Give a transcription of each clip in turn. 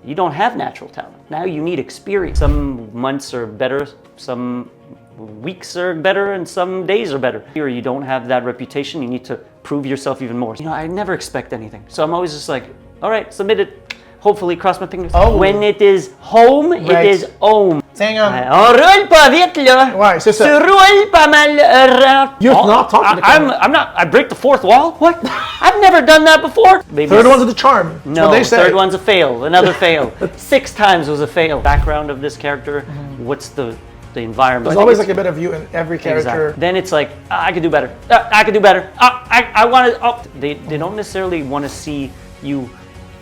You don't have natural talent. Now you need experience. Some months are better, some weeks are better, and some days are better. Here you don't have that reputation, you need to prove yourself even more. I never expect anything. So I'm always just like, all right, submit it. Hopefully, cross my fingers. Oh. When it is home, it is home. Saying, on roule pas vite, là. Ouais, c'est ça. Tu roules pas mal. You're not talking to the camera. I'm not. I break the fourth wall? What? I've never done that before. Maybe Third one's the charm. That's no, what they say. Third one's a fail. Another fail. 6 times was a fail. Background of this character. What's the environment? There's always like a bit of you in every character. Exactly. Then it's like, I could do better. I could do better. I want to. They don't necessarily want to see you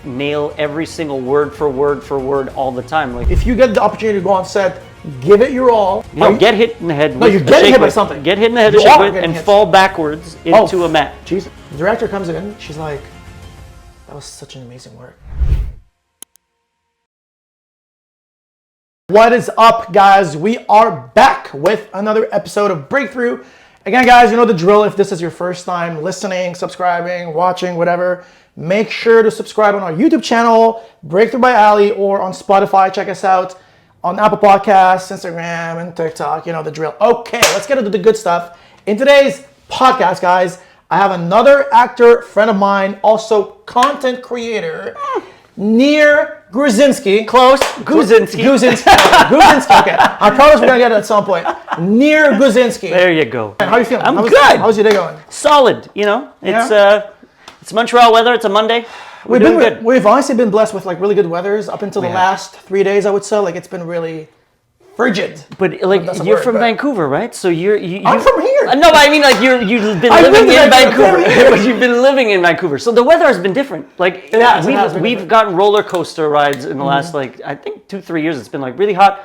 nail every single word for word all the time. Like, if you get the opportunity to go on set, give it your all. Get hit in the head. No, you get hit by something. Get hit in the head and fall backwards into a mat. Jeez. The director comes in. She's like, "That was such an amazing work." What is up, guys? We are back with another episode of Breakthrough. Again, guys, you know the drill. If this is your first time listening, subscribing, watching, whatever, make sure to subscribe on our YouTube channel, Breakthrough by Ali, or on Spotify. Check us out on Apple Podcasts, Instagram, and TikTok. You know the drill. Okay, let's get into the good stuff. In today's podcast, guys, I have another actor friend of mine, also content creator, Nir Guzinski. Close. Guzinski. Guzinski. Okay. I promise we're going to get it at some point. Nir Guzinski. There you go. How are you feeling? I'm good. How's your day going? Solid. It's Montreal weather. It's a Monday. We've honestly been blessed with like really good weathers up until the last 3 days, I would say. Like it's been really frigid. But like you're from Vancouver, right? So I'm from here. No, but I mean like you've been living in Vancouver. You've been living in Vancouver. So the weather has been different. Like we've gotten roller coaster rides in the last like I think 2-3 years. It's been like really hot.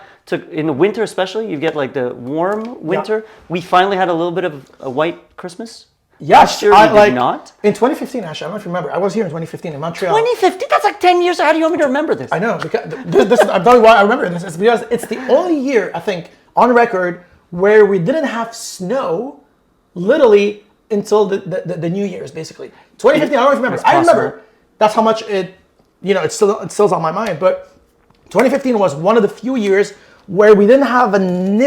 In the winter especially, you get like the warm winter. Yeah. We finally had a little bit of a white Christmas. Yeah, sure we did not. In 2015, actually, I don't know if you remember. I was here in 2015 in Montreal. 2015? That's like 10 years. How do you want me to remember this? I know. Because I'm telling you why I remember this. It's because it's the only year, I think, on record where we didn't have snow literally until the New Year's, basically. 2015, I don't remember. I remember. That's how much it's still on my mind. But 2015 was one of the few years where we didn't have an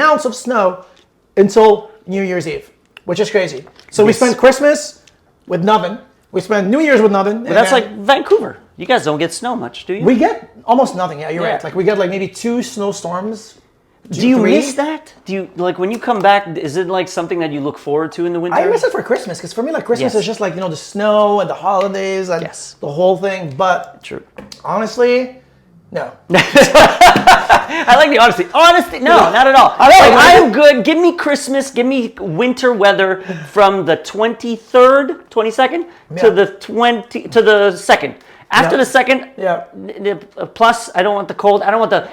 ounce of snow until New Year's Eve, which is crazy. So we spent Christmas with nothing. We spent New Year's with nothing. But that's like Vancouver. You guys don't get snow much, do you? We get almost nothing. Yeah, you're right. Like we get like maybe 2 snowstorms. Do you miss that? Do you like when you come back? Is it like something that you look forward to in the winter? I miss it for Christmas because for me, like Christmas is just like the snow and the holidays and the whole thing. But true, honestly, no. I like the honesty. Honesty, no, not at all. I'm good. Give me Christmas. Give me winter weather from the 23rd, 22nd to the 2nd. After the 2nd, plus I don't want the cold. I don't want the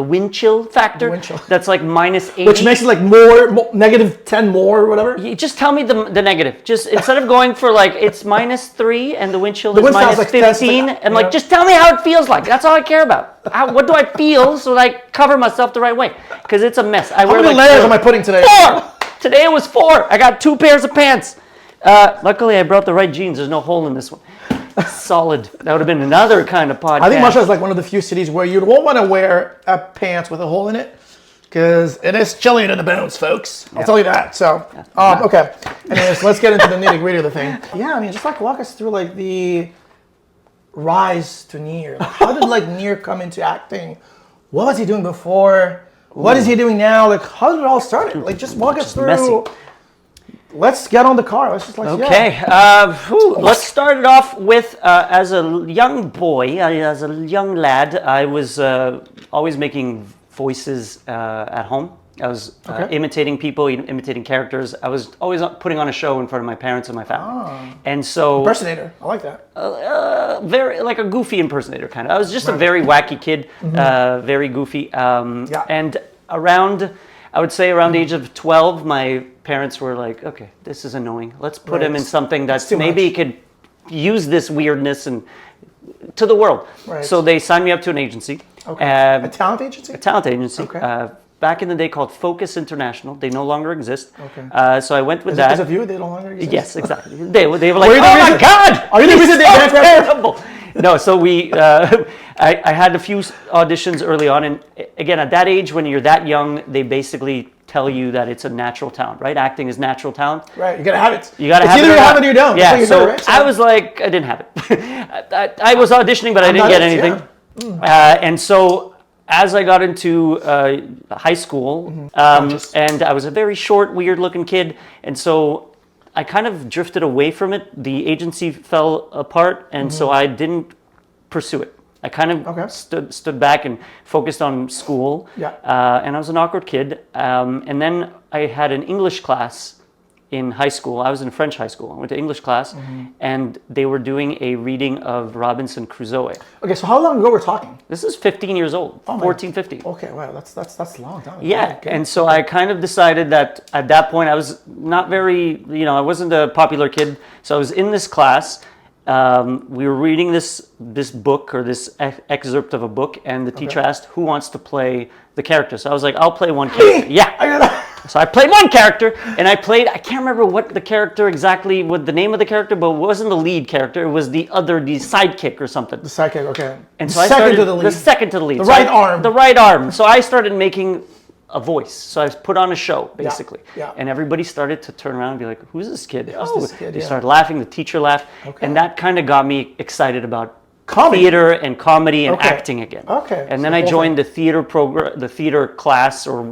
wind chill factor. That's like -80, which makes it like more -10 more or whatever. You just tell me the negative. Just instead of going for like it's -3 and the wind chill is -15, and like just tell me how it feels like. That's all I care about. What do I feel so that I cover myself the right way? Because it's a mess. How many layers am I putting today? 4. Today it was 4. I got 2 pairs of pants. Luckily, I brought the right jeans. There's no hole in this one. Solid. That would have been another kind of podcast. I think Montreal is like one of the few cities where you won't want to wear pants with a hole in it because it is chilly to the bones, folks. I'll tell you that. So, okay. Anyways, let's get into the nitty gritty of the thing. Yeah, I mean, just like walk us through like the rise to Nir. Like, how did like Nir come into acting? What was he doing before? What is he doing now? Like, how did it all start? Like, just walk us through. Messy. Let's get on the car. Let's just like let's start it off with as a young boy, as a young lad, I was always making voices at home. I was imitating people, imitating characters. I was always putting on a show in front of my parents and my family. And so impersonator, I like that. Very like a goofy impersonator kind of. I was just a very wacky kid, very goofy. And around, I would say around the age of 12, my parents were like, okay, this is annoying. Let's put him in something that's maybe he could use this weirdness and to the world. Right. So they signed me up to an agency. Okay. A talent agency? A talent agency. Okay. Back in the day called Focus International. They no longer exist. Okay. So I went with that. Because of you, they no longer exist? Yes, exactly. They were like, oh my God! Are you the reason they terrible? No, so I had a few auditions early on, and again, at that age, when you're that young, they basically tell you that it's a natural talent, right? Acting is natural talent. Right, you gotta have it. You gotta have it. Either you have it or you don't. Yeah, so right? I was like, I didn't have it. I was auditioning, but I didn't get anything. Yeah. And so as I got into high school, and I was a very short, weird-looking kid, and so I kind of drifted away from it. The agency fell apart, and so I didn't pursue it. I kind of stood back and focused on school, and I was an awkward kid. And then I had an English class in high school. I was in French high school. I went to English class, and they were doing a reading of Robinson Crusoe. Okay, so how long ago we're talking? This is 15 years old, 14, 15. Okay, wow, that's a long time. Yeah, and so I kind of decided that at that point I was not very, I wasn't a popular kid. So I was in this class. We were reading this book, or this excerpt of a book, and the teacher asked, who wants to play the character? So I was like, I'll play one character. Yeah. So I played one character, and I can't remember what the character exactly, what the name of the character, but it wasn't the lead character. It was the sidekick or something. The sidekick, okay. And so I started, the second to the lead. The right arm. The right arm. So I started making a voice. So I put on a show, basically. Yeah. And everybody started to turn around and be like, who's this kid? They Yeah. started laughing. The teacher laughed. Okay. And that kind of got me excited about comedy. Theater and comedy and acting again. Okay. And then I joined the theater program, the theater class, or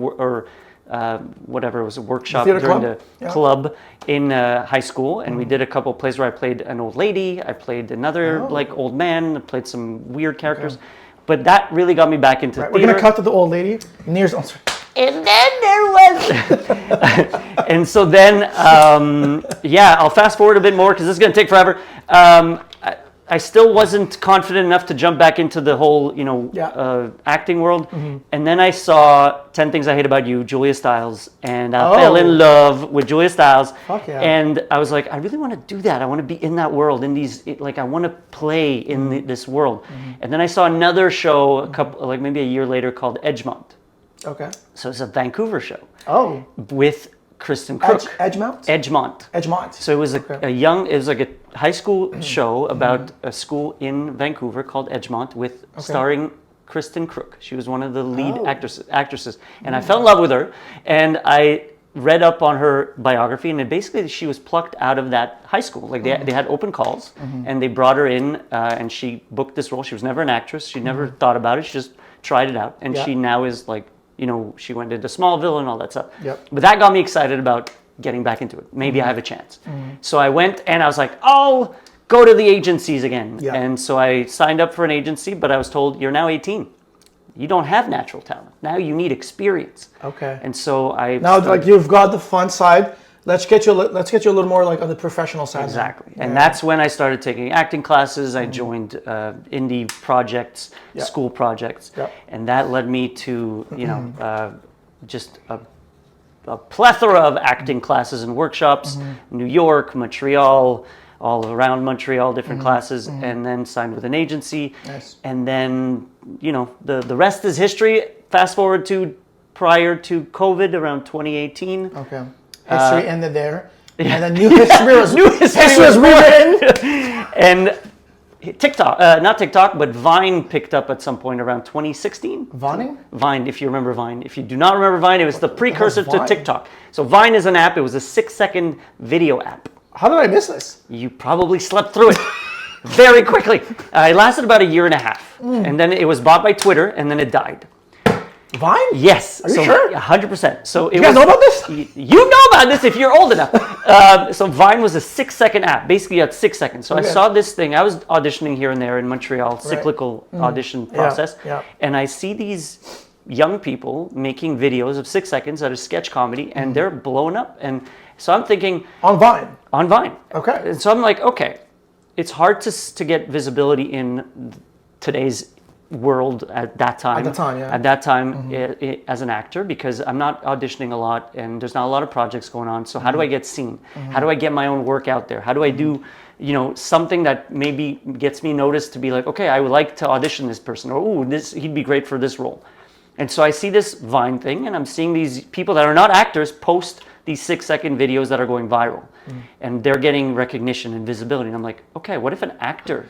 whatever, it was a workshop during the club in high school, and we did a couple of plays where I played an old lady, I played another old man, I played some weird characters, but that really got me back into theater. We're gonna cut to the old lady. Nir's answer. And then there was, and so then, I'll fast forward a bit more because this is gonna take forever. I still wasn't confident enough to jump back into the whole, acting world. And then I saw 10 Things I Hate About You, Julia Stiles, and I fell in love with Julia Stiles. Fuck yeah. And I was like, I really want to do that. I want to be in that world, I want to play in this world. And then I saw another show, maybe a year later, called Edgemont. Okay. So it's a Vancouver show. Oh. With Kristen Crook. Edgemont. So it was it was like a high school show about a school in Vancouver called Edgemont starring Kristen Crook. She was one of the lead actresses. And I fell in love with her, and I read up on her biography, and basically she was plucked out of that high school. Like they had open calls, and they brought her in, and she booked this role. She was never an actress. She never thought about it. She just tried it out, and she now is like, she went into Smallville and all that stuff. Yep. But that got me excited about getting back into it. Maybe I have a chance. So I went, and I was like, I'll go to the agencies again. Yeah. And so I signed up for an agency, but I was told, you're now 18. You don't have natural talent. Now you need experience. Okay. And so you've got the fun side. Let's get you a little more like on the professional side. Exactly. And that's when I started taking acting classes. I joined indie projects, school projects. Yep. And that led me to, just a plethora of acting classes and workshops, New York, Montreal, all around Montreal, different classes, and then signed with an agency. Nice. And then, the rest is history. Fast forward to prior to COVID, around 2018. Okay. History ended there, and then new history was rewritten. And TikTok, not TikTok, but Vine picked up at some point around 2016. Vine, if you remember Vine. If you do not remember Vine, it was the precursor to TikTok. So Vine is an app. It was a 6-second video app. How did I miss this? You probably slept through it very quickly. It lasted about a year and a half, and then it was bought by Twitter, and then it died. Vine? Yes. Are you sure? 100%. So you guys know about this? You know about this if you're old enough. So Vine was a 6-second app, basically at 6 seconds. So I saw this thing. I was auditioning here and there in Montreal, cyclical audition process. Yeah. And I see these young people making videos of 6 seconds that are sketch comedy, and they're blowing up. And so I'm thinking... On Vine? Okay. And so I'm like, okay, it's hard to get visibility in today's world at that time. As an actor, because I'm not auditioning a lot and there's not a lot of projects going on. So how do I get seen? How do I get my own work out there? How do I do, something that maybe gets me noticed to be like, okay, I would like to audition this person, or he'd be great for this role. And so I see this Vine thing, and I'm seeing these people that are not actors post these 6-second videos that are going viral, and they're getting recognition and visibility. And I'm like, okay, what if an actor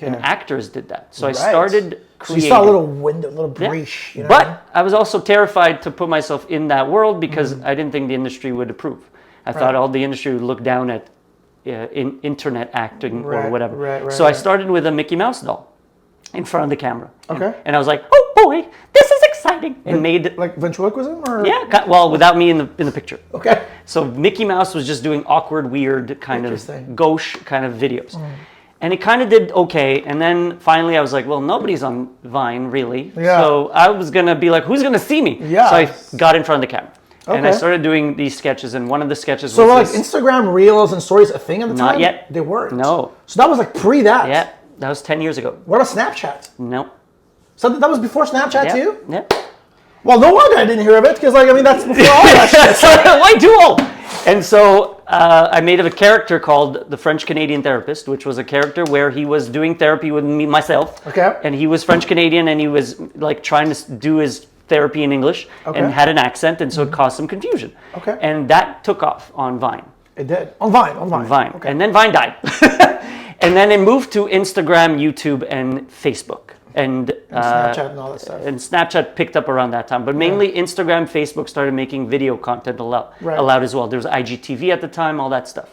and actors did that. So I started creating. So you saw a little window, a little breach. You know but I was also terrified to put myself in that world because I didn't think the industry would approve. I thought all the industry would look down at in internet acting or whatever. So I started with a Mickey Mouse doll in front of the camera. Okay. And I was like, oh boy, this is exciting. And made like ventriloquism or well, without me in the picture. Okay. So Mickey Mouse was just doing awkward, weird kind of gauche kind of videos. And it kind of did okay. And then finally I was like, well, nobody's on Vine really. Yeah. So I was going to be like, who's going to see me? Yeah. So I got in front of the camera. Okay. And I started doing these sketches, and one of the sketches was So like Instagram Reels and Stories a thing at the time? Not yet. They weren't? No. So that was like pre that? Yeah, that was 10 years ago. What about Snapchat? No. So that was before Snapchat too? Yeah. Well, no wonder I didn't hear of it, because like, I mean, that's before all that shit. Why do all? And so I made a character called the French Canadian Therapist, which was a character where he was doing therapy with myself. Okay. And he was French Canadian, and he was like trying to do his therapy in English and had an accent, and so it caused some confusion. Okay. And that took off on Vine. It did. On Vine. On Vine. Okay. And then Vine died. And then it moved to Instagram, YouTube, and Facebook. And Snapchat and all that stuff. And Snapchat picked up around that time. But mainly Instagram, Facebook started making video content allowed as well. There was IGTV at the time, all that stuff.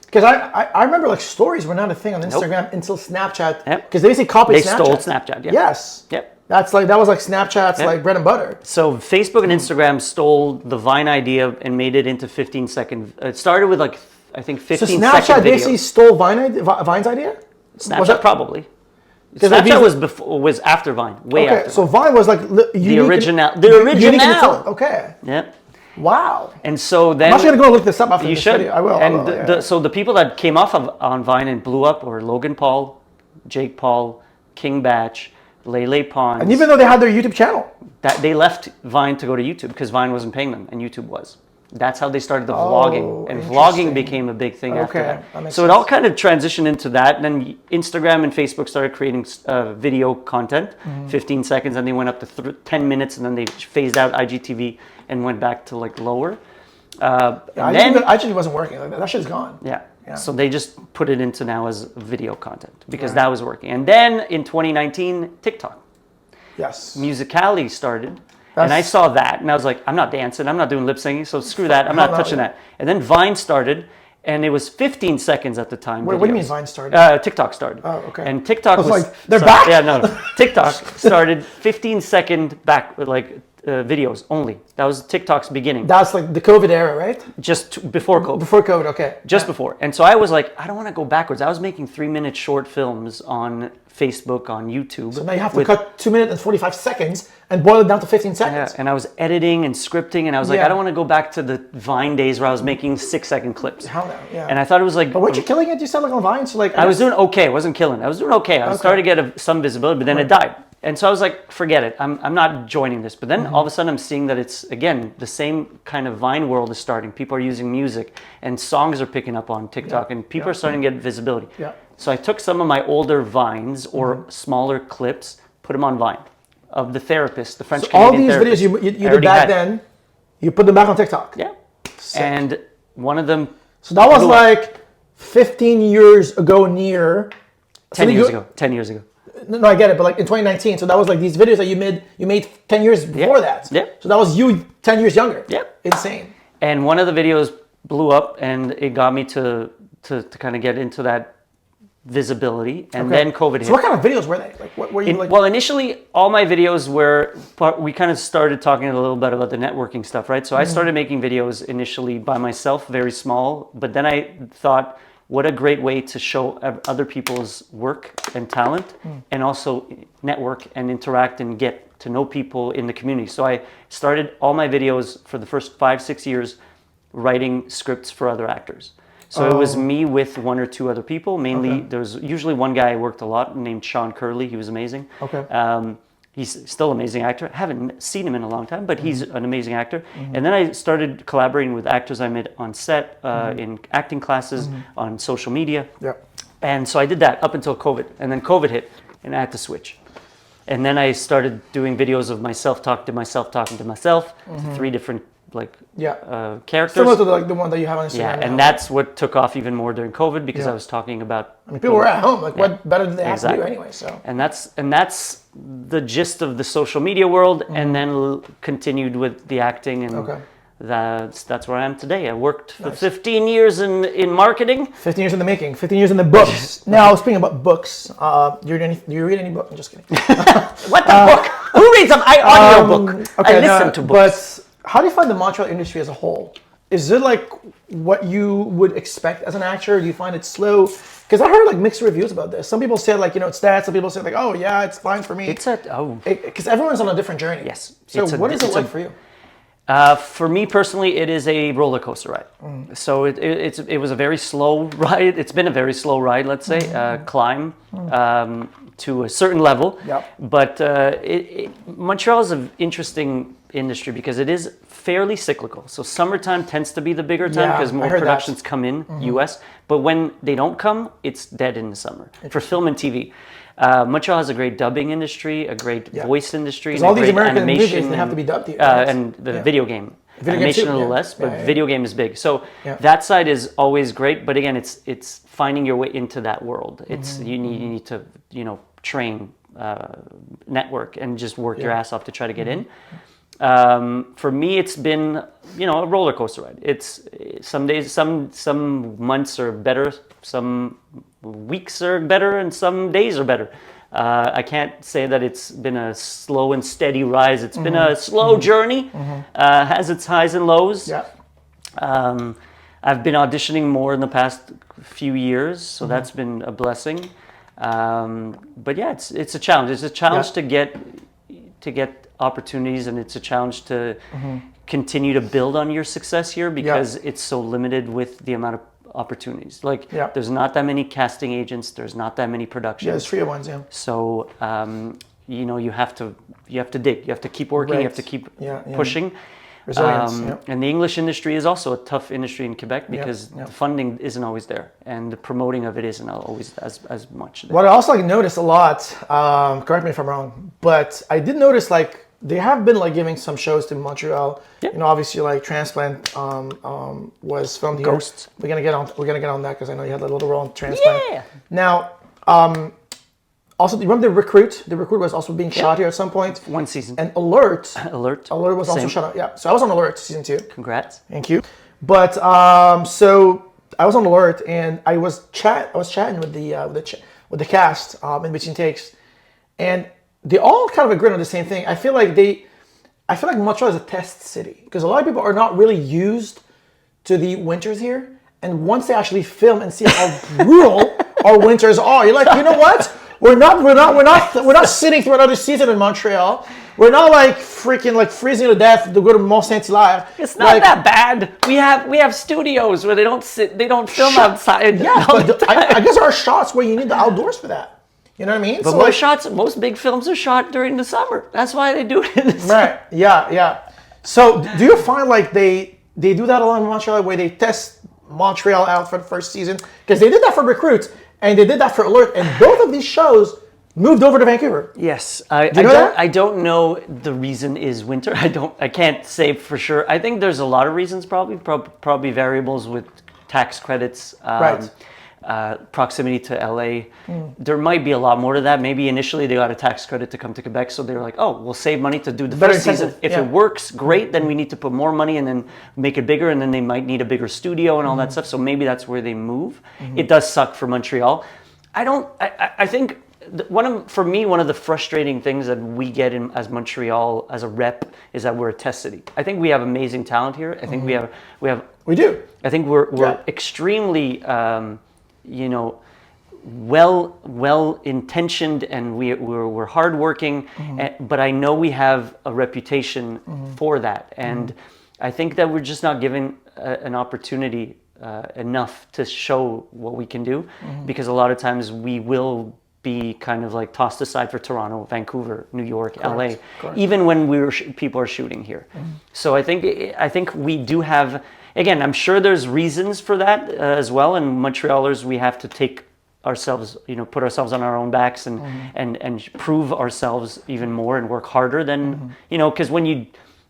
Because I remember like stories were not a thing on Instagram until Snapchat. Because they basically copied Snapchat. They stole Snapchat, yeah. Yes. Yep. That was like Snapchat's like bread and butter. So Facebook and Instagram stole the Vine idea and made it into 15-second. It started with like, I think 15-second videos. So Snapchat basically stole Vine's idea? Snapchat probably. Snapchat was after Vine, way after. So Vine was like the original. The original. Okay. Yeah. Wow. And so then I'm actually gonna go look this up after this should. video. I will. And so the people that came off on Vine and blew up were Logan Paul, Jake Paul, King Batch, Lele Pons. And even though they had their YouTube channel, that they left Vine to go to YouTube because Vine wasn't paying them and YouTube was. That's how they started the vlogging, and vlogging became a big thing after that. So it all kind of transitioned into that. And then Instagram and Facebook started creating video content, 15 seconds, and they went up to 10 minutes, and then they phased out IGTV and went back to like lower. IGTV wasn't working. Like that shit's gone. Yeah. So they just put it into now as video content because that was working. And then in 2019, TikTok. Yes. Musicality started. And I saw that, and I was like, I'm not dancing, I'm not doing lip syncing, so screw that, I'm not touching that. And then Vine started, and it was 15 seconds at the time. What do you mean Vine started? TikTok started. Oh, okay. And TikTok was like, they're back? Yeah, no. TikTok started 15-second back, like videos only. That was TikTok's beginning. That's like the COVID era, right? Just before COVID. Before COVID, okay. Just before. And so I was like, I don't want to go backwards. I was making 3-minute short films on Facebook, on YouTube. So now you have to cut 2 minutes and 45 seconds and boil it down to 15 seconds. Yeah, and I was editing and scripting, and I was like, I don't want to go back to the Vine days where I was making 6-second clips. How now? Yeah. And I thought it was like... But weren't you killing it? You sound like on Vine, so like... I was doing okay. I wasn't killing. I was doing okay. I was starting to get some visibility, but then it died. And so I was like, forget it. I'm not joining this. But then all of a sudden I'm seeing that it's, again, the same kind of Vine world is starting. People are using music, and songs are picking up on TikTok, and people are starting to get visibility. Yeah. So I took some of my older Vines or smaller clips, put them on Vine of the therapist, the French Canadian therapist. All these videos you did back then, you put them back on TikTok. Yeah. Sick. And one of them... So that was like 15 years ago near... 10 years ago. 10 years ago. No, I get it, but like in 2019, so that was like these videos that you made 10 years before that. Yeah. So that was you 10 years younger. Yeah. Insane. And one of the videos blew up, and it got me to kind of get into that visibility, and then COVID hit. So what kind of videos were they? Like, what were you like? Well, initially, all my videos were, we kind of started talking a little bit about the networking stuff, right? So I started making videos initially by myself, very small, but then I thought, what a great way to show other people's work and talent, and also network and interact and get to know people in the community. So I started all my videos for the first 5-6 years writing scripts for other actors. So it was me with 1 or 2 other people. Mainly, there was usually one guy I worked a lot named Sean Curley. He was amazing. Okay. He's still an amazing actor. I haven't seen him in a long time, but he's an amazing actor. And then I started collaborating with actors I met on set, in acting classes, on social media. Yep. And so I did that up until COVID. And then COVID hit, and I had to switch. And then I started doing videos of myself talking to myself to 3 different characters. Similar to the one that you have on Instagram. Yeah, now. and that's what took off even more during COVID because I was talking about. I mean, people were at home. Like, what better did they have to do anyway? So. And that's the gist of the social media world, and then continued with the acting, and that's where I am today. I worked for 15 years in marketing. 15 years in the making. 15 years in the books. Now, speaking about books, do you read any book? I'm just kidding. What the book? Who reads them? I audiobook. I listen to books. But how do you find the Montreal industry as a whole? Is it like what you would expect as an actor? Do you find it slow? Because I heard like mixed reviews about this. Some people say like, it's that. Some people say like, oh yeah, it's fine for me. Because everyone's on a different journey. Yes. So what is it like for you? For me personally, it is a roller coaster ride. So it was a very slow ride. It's been a very slow ride, let's say, climb to a certain level. Yep. But Montreal is an interesting industry because it is fairly cyclical. So summertime tends to be the bigger time because more productions come in US. But when they don't come, it's dead in the summer for film and TV. Montreal has a great dubbing industry, a great voice industry, and all these American movies, they have to be dubbed here. And the video game. Animation a little less, but video game is big. So that side is always great. But again, it's finding your way into that world. It's you need to train, network, and just work your ass off to try to get in. For me, it's been a roller coaster ride. It's some days, some months are better, some weeks are better, and some days are better. I can't say that it's been a slow and steady rise. It's been a slow journey, has its highs and lows. Yeah. I've been auditioning more in the past few years, so that's been a blessing. But yeah, it's a challenge. It's a challenge to get opportunities, and it's a challenge to continue to build on your success here because it's so limited with the amount of opportunities. There's not that many casting agents. There's not that many productions. Yeah, there's 3 ones. Yeah. So you have to dig. You have to keep working. You have to keep pushing. Resilience. And the English industry is also a tough industry in Quebec because the funding isn't always there, and the promoting of it isn't always as much there. What I also noticed a lot, correct me if I'm wrong, but I did notice they have been giving some shows to Montreal. Obviously Transplant was filmed here. Ghosts. We're gonna get on that because I know you had a little role in Transplant. Yeah. Now, also, do you remember The Recruit? The Recruit was also being shot here at some point. One season. And Alert. Alert was also shot. Yeah. So I was on Alert season 2. Congrats. Thank you. But so I was on Alert, and I was chatting with the cast in between takes, and they all kind of agreed on the same thing. I feel like Montreal is a test city because a lot of people are not really used to the winters here, and once they actually film and see how brutal our winters are, you're like, you know what? We're not sitting through another season in Montreal. We're not freezing to death to go to Mont Saint-Hilaire. It's not that bad. We have studios where they don't film outside. Yeah, but I guess there are shots where you need the outdoors for that. You know what I mean? But most big films are shot during the summer. That's why they do it in the summer. Right. Yeah. So do you find they do that a lot in Montreal where they test Montreal out for the first season? Because they did that for Recruits. And they did that for Alert, and both of these shows moved over to Vancouver. Yes, I don't know the reason is winter. I can't say for sure. I think there's a lot of reasons, probably variables with tax credits, right. Proximity to LA. There might be a lot more to that. Maybe initially they got a tax credit to come to Quebec, so they were like, oh, we'll save money to do the first season. If it works, great, then we need to put more money and then make it bigger, and then they might need a bigger studio and all that stuff. So maybe that's where they move. It does suck for Montreal. I think one of the frustrating things that we get in as Montreal as a rep is that we're a test city. I think we have amazing talent here. I think we do. I think we're extremely well intentioned, and we're hardworking, but I know we have a reputation for that, and I think that we're just not given an opportunity enough to show what we can do, because a lot of times we will be kind of tossed aside for Toronto, Vancouver, New York, LA, even when people are shooting here. So I think we do have. Again, I'm sure there's reasons for that as well. And Montrealers, we have to take ourselves, put ourselves on our own backs and prove ourselves even more and work harder than, because when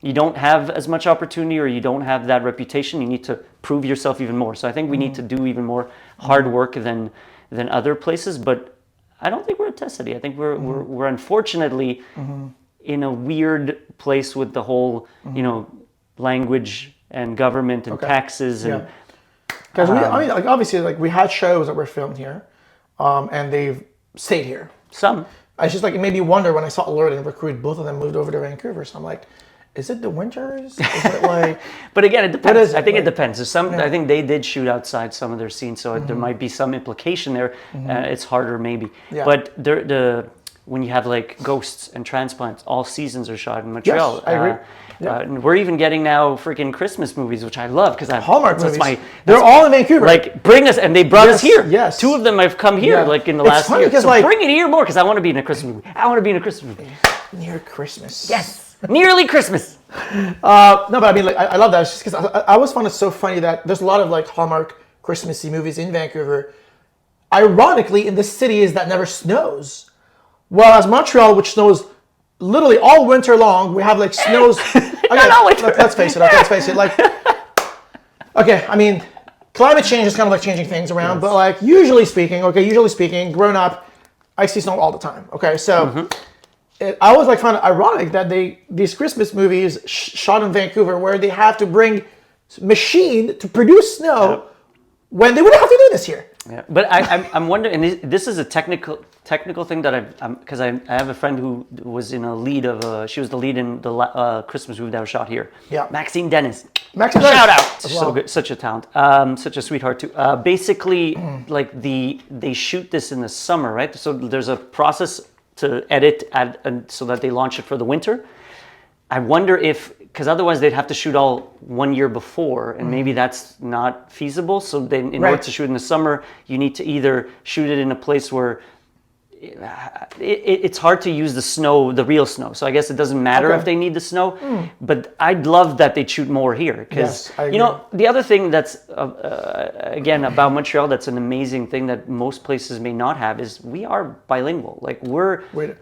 you don't have as much opportunity or you don't have that reputation, you need to prove yourself even more. So I think we need to do even more hard work than other places. But I don't think we're a test city. I think we're unfortunately in a weird place with the whole, language and government and taxes and. Because obviously, like we had shows that were filmed here, and they've stayed here. Some. I just like it made me wonder when I saw Alert and Recruit, both of them moved over to Vancouver. So I'm like, is it the winters? Is it like? But again, it depends. I think it depends. There's I think they did shoot outside some of their scenes, so there might be some implication there. It's harder maybe. Yeah. But when you have like Ghosts and Transplants, all seasons are shot in Montreal. Yes, I agree. And we're even getting now freaking Christmas movies, which I love because I Hallmark movies. They're all in Vancouver. Like bring us, and they brought us here. Yes, 2 of them have come here like in the last year. So like, bring it here more because I want to be in a Christmas movie. I want to be in a Christmas movie. Near Christmas. Yes, nearly Christmas. No, but I mean, like I love that. It's just because I always find it so funny that there's a lot of like Hallmark Christmassy movies in Vancouver. Ironically, in the cities that never snows, whereas Montreal, which snows literally all winter long, we have like snows. Let's face it. Like, okay, I mean, climate change is kind of like changing things around, but like usually speaking, growing up, I see snow all the time. Okay, so I always like find it ironic that these Christmas movies shot in Vancouver where they have to bring machine to produce snow when they wouldn't have to do this here. Yeah, but I'm wondering, and this is a technical thing that because I have a friend who was in a lead of she was the lead in the Christmas movie that was shot here. Yeah, Maxine Dennis. Shout out! So good, such a talent, such a sweetheart too. Basically, like they shoot this in the summer, right? So there's a process to edit so that they launch it for the winter. I wonder if, because otherwise they'd have to shoot all 1 year before, and maybe that's not feasible. So then in order to shoot in the summer, you need to either shoot it in a place where it's hard to use the real snow. So I guess it doesn't matter if they need the snow, but I'd love that they shoot more here. Because, the other thing that's, again, about Montreal, that's an amazing thing that most places may not have is we are bilingual. Like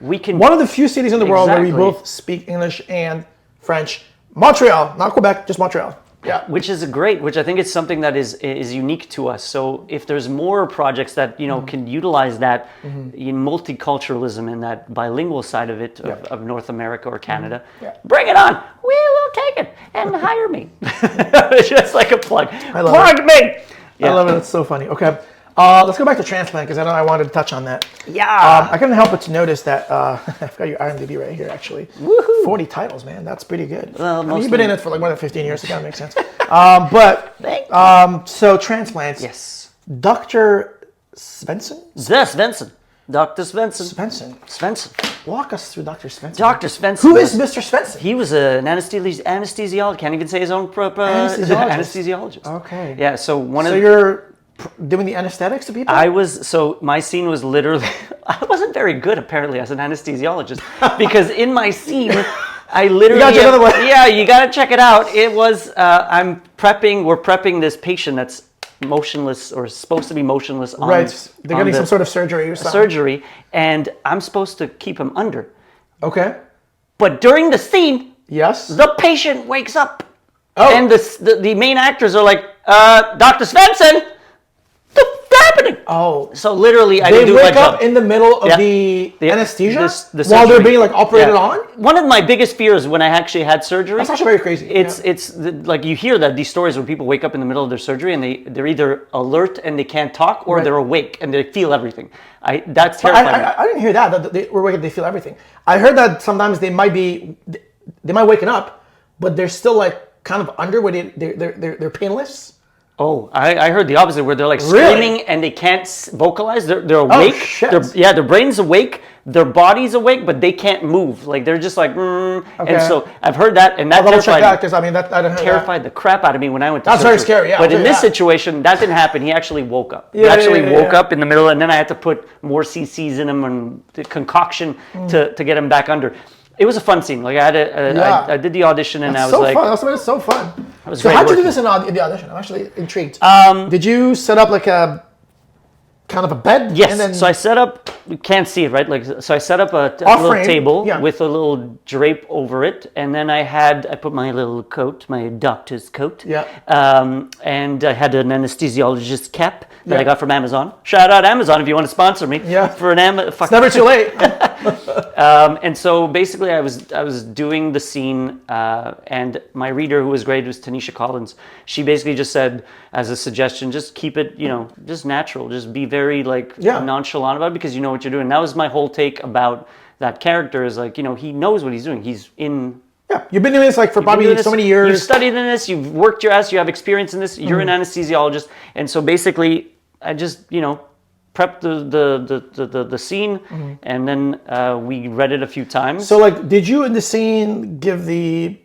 we can. One of the few cities in the world where we both speak English and French. Montreal, not Quebec, just Montreal. Yeah, which I think it's something that is unique to us. So if there's more projects that can utilize that in multiculturalism and that bilingual side of it of North America or Canada, bring it on. We will take it and hire me. Just like a plug. Plug me. Yeah. I love it. It's so funny. Okay. Let's go back to transplant because I know I wanted to touch on that. Yeah. I couldn't help but to notice that I've got your IMDb right here actually. Woohoo! 40 titles, man. That's pretty good. Well, you've been in it for like more than 15 years, so that makes sense. So transplants. Yes. Dr. Svensson? Svensson. Dr. Svensson. Svensson. Walk us through Dr. Svensson. Dr. Svensson. Who is Mr. Svensson? He was an anesthesiologist. Can't even say his own proper anesthesiologist. Okay. Yeah. So you're doing the anesthetics to people? My scene was literally, I wasn't very good apparently as an anesthesiologist because in my scene, I literally, you got to check it out. It was, we're prepping this patient that's motionless or supposed to be motionless. They're getting some sort of surgery or something. Surgery, and I'm supposed to keep him under. Okay. But during the scene, the patient wakes up. Oh. And the main actors are like, Dr. Svensson, what's happening? Oh. So literally, they wake up in the middle of the anesthesia while they're being like operated on? One of my biggest fears when I actually had surgery. That's actually very crazy. It's like you hear these stories when people wake up in the middle of their surgery and they're either alert and they can't talk or they're awake and they feel everything. That's terrifying. I didn't hear that they were awake, they feel everything. I heard that sometimes they might waken up, but they're still like kind of under where they're painless. Oh, I heard the opposite, where they're like screaming and they can't vocalize. They're awake. Oh, shit. Their brain's awake, their body's awake, but they can't move. Like they're just like, Okay. And so I've heard that, and that terrified the crap out of me when I went to surgery. That's very scary, yeah. But in this situation, that didn't happen. He actually woke up. He woke up in the middle, and then I had to put more CCs in him and the concoction to get him back under. It was a fun scene. Like I did the audition and That's I was like, fun. That's so fun. So how'd you do this in the audition? I'm actually intrigued. Did you set up like a kind of a bed? Yes. So I set up you can't see it, right? Like, so I set up a little frame, table yeah. with a little drape over it, and then I put my little coat, my doctor's coat, and I had an anesthesiologist cap that I got from Amazon. Shout out Amazon if you want to sponsor me. Yeah. For an It's never too late. And so basically, I was doing the scene, and my reader, who was great, was Tanisha Collins. She basically just said, as a suggestion, just keep it, just natural. Just be very nonchalant about it because you know what you're doing. And that was my whole take about that character. Is like, he knows what he's doing. He's in. Yeah, you've been doing this for probably so many years. You've studied in this. You've worked your ass. You have experience in this. You're an anesthesiologist, and so basically, I just prepped the scene, and then we read it a few times. So, did you in the scene give the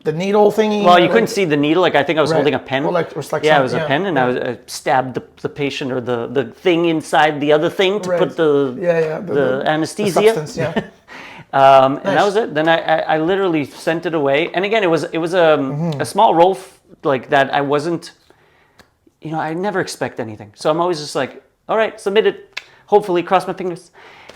needle thingy? Well, you couldn't see the needle. I think I was holding a pen. Well, it was a pen, and I stabbed the patient or the thing inside the other thing to put the anesthesia. The substance, yeah. And that was it. Then I literally sent it away. And again, it was a small role that I wasn't. I never expect anything, so I'm always just like, all right, submit it. Hopefully, cross my fingers.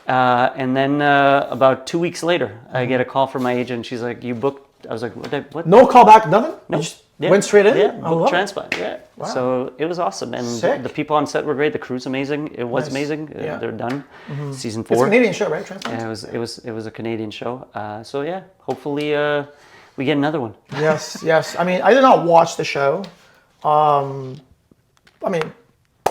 And then about 2 weeks later, I get a call from my agent. She's like, "You booked." I was like, "What?" No callback, nothing. No, you just went straight in. Yeah, booked transplant. Yeah. Wow. So it was awesome, and Sick. the people on set were great. The crew's amazing. It was amazing. Yeah. They're done. Season 4. It's a Canadian show, right? Transplant. Yeah, it was a Canadian show. So yeah, hopefully we get another one. Yes. I mean, I did not watch the show. I mean,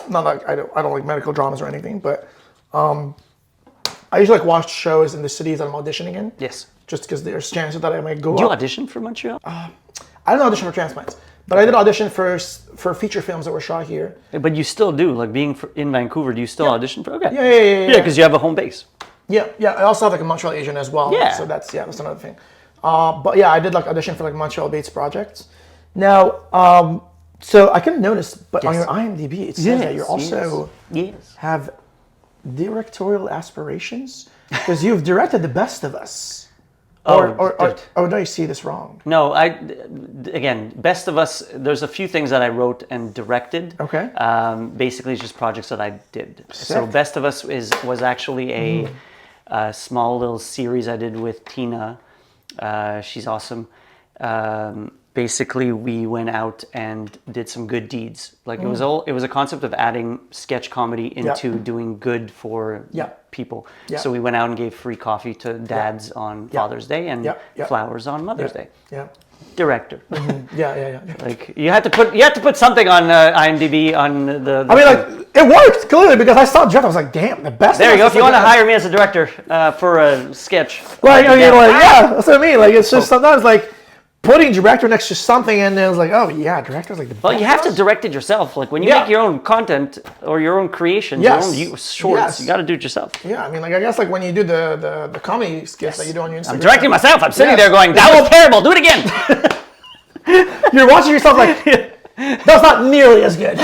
not like I don't like medical dramas or anything, but I usually watch shows in the cities that I'm auditioning in. Yes. Just because there's chances that I might go Did you up. audition for Montreal? I didn't audition for transplants, but I did audition for feature films that were shot here. But you still do, like being in Vancouver. Do you still audition for? Okay. Yeah. Yeah, because you have a home base. Yeah. I also have a Montreal agent as well. Yeah. So that's another thing. But yeah, I did audition for Montreal based projects. Now, so I couldn't notice, but on your IMDb it says that you also have directorial aspirations because you've directed The Best of Us. Or did I see this wrong? No, again, Best of Us, there's a few things that I wrote and directed. Okay. Basically, it's just projects that I did. Sick. So Best of Us was actually a small little series I did with Tina. She's awesome. Basically, we went out and did some good deeds. It was a concept of adding sketch comedy into doing good for people. Yeah. So we went out and gave free coffee to dads on Father's Day and flowers on Mother's Day. Yeah. Director. Yeah. You had to put something on IMDb on the. I mean, it worked clearly because I saw Jeff. I was like, damn, The Best. There you go. If you want to hire me as a director for a sketch. Right. That's what I mean. It's just sometimes putting director next to something and then it was like, oh yeah, director's the best. Well, you have to direct it yourself. When you make your own content or your own creations, your own shorts, you got to do it yourself. Yeah, I mean, I guess when you do the comedy skits that you do on your Instagram. I'm directing myself. I'm sitting there going, that was terrible. Do it again. You're watching yourself that's not nearly as good.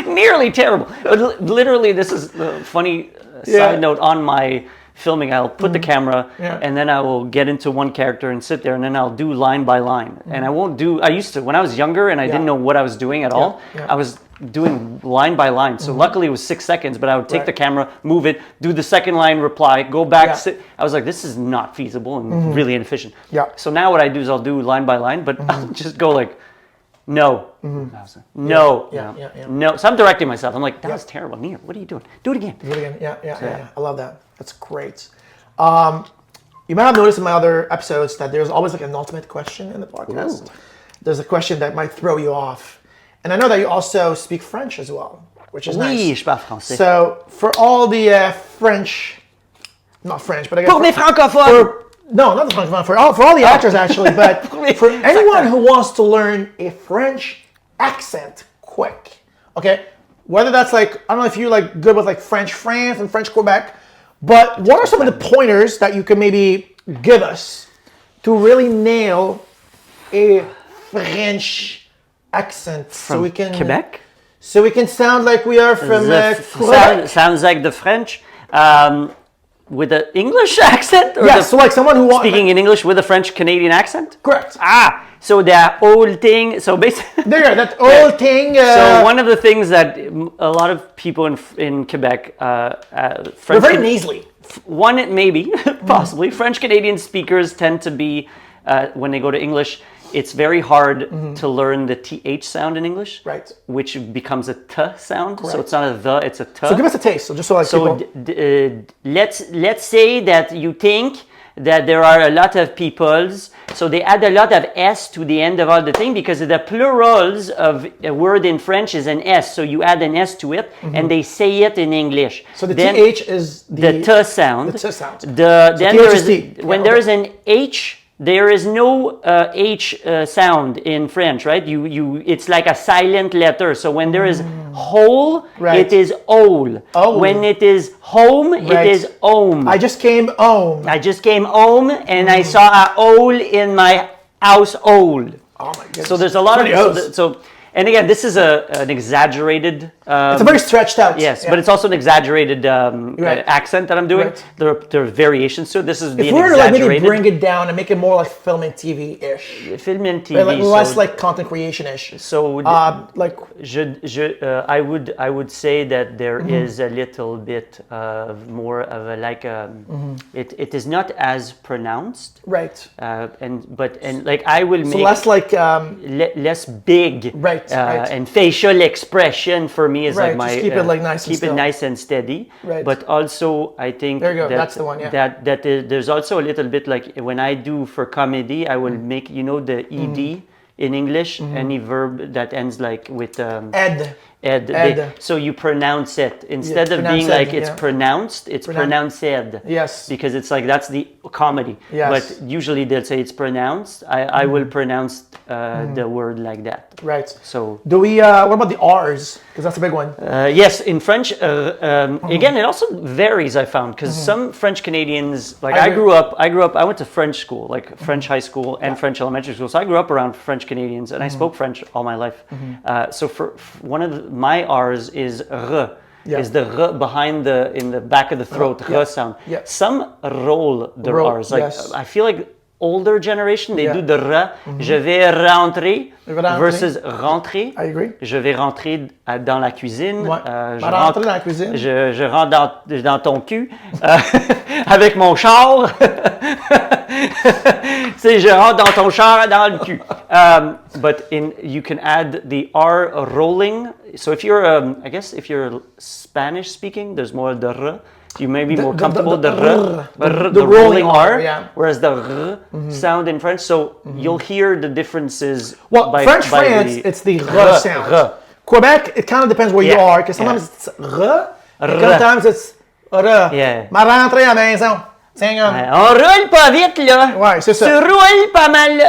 Nearly terrible. But literally, this is a funny side note on my filming. I'll put the camera and then I will get into one character and sit there and then I'll do line by line. And I used to, when I was younger and I didn't know what I was doing at all, I was doing line by line. So luckily it was 6 seconds, but I would take the camera, move it, do the second line, reply, go back, sit. I was like, this is not feasible and really inefficient. Yeah. So now what I do is I'll do line by line, but I'll just go no. No. So I'm directing myself. I'm like, that was terrible. Nir, what are you doing? Do it again. Yeah. I love that. That's great. You might have noticed in my other episodes that there's always an ultimate question in the podcast. Ooh. There's a question that might throw you off. And I know that you also speak French as well, which is nice. Oui, je parle français. So for all the French, not French, but I guess... Pour les francophones! No, not the French, for all the actors actually, but for anyone who wants to learn a French accent quick, okay? Whether that's I don't know if you're good with French France and French Quebec, but what are some of the pointers that you can maybe give us to really nail a French accent from so we can Quebec? So we can sound like we are from Sounds like the French. with an English accent? Or so like someone who speaking in English with a French Canadian accent? Correct. So that old thing. So basically, that old thing. So one of the things that a lot of people in Quebec, French, very nasally. One, maybe, possibly. French Canadian speakers tend to be, when they go to English, it's very hard to learn the TH sound in English, right? Which becomes a T sound. Correct. So it's not a the, it's a T. So give us a taste. So just so like let's say that you think that there are a lot of peoples, so they add a lot of S to the end of all the thing because the plurals of a word in French is an S, so you add an S to it and they say it in English. So the TH is the T sound. The T sound. Then there is when there is an H. There is no H sound in French, right? It's like a silent letter. So when there is whole, it is ol. When it is home, it is om. I just came home. And I saw a ol in my household. Oh my goodness. So there's a lot of and again, this is an exaggerated. It's a very stretched out. Yes, but it's also an exaggerated accent that I'm doing. Right. There are variations to it. This is if we were to like maybe bring it down and make it more like film and TV-ish. Film and TV, like less like content creation-ish. So like, I would say that there is a little bit of more of a like it is not as pronounced. Right. And like I will make less like less big. Right. And facial expression for me is like my just keep it like nice. Keep it nice and steady. Right. But also I think there you go. That's the one. Yeah. That there's also a little bit like when I do for comedy, I will make the ed in English, any verb that ends like with ed. So you pronounce it instead of being like it's pronounced. It's pronounced. Yes. Because it's like that's the comedy. Yes. But usually they'll say it's pronounced. I will pronounce the word like that. Right. So do we? What about the R's? Because that's a big one. Yes, in French. Again, it also varies. I found because some French Canadians, like I grew up. I went to French school, like French high school and French elementary school. So I grew up around French Canadians, and I spoke French all my life. So for one of my R's is R. Is the R behind in the back of the throat, R sound. Yeah. Some roll the R's. Like I feel like older generation, they do the R. Je vais rentrer versus rentrer. I agree. Je vais rentrer dans la cuisine. Je rentre dans la cuisine. Je rentre dans ton cul avec mon char. C'est je rentre dans ton char dans le cul. But you can add the R rolling. So if you're, I guess if you're Spanish speaking, there's more the R. You may be more comfortable the rolling R, whereas the R sound in French. So you'll hear the differences. Well, France, it's the R sound. Quebec, it kind of depends where you are, because sometimes it's R, and sometimes it's R. Yeah. Ma rentrée à la maison. On roule pas vite là. Ouais, c'est ça. Tu roules pas mal.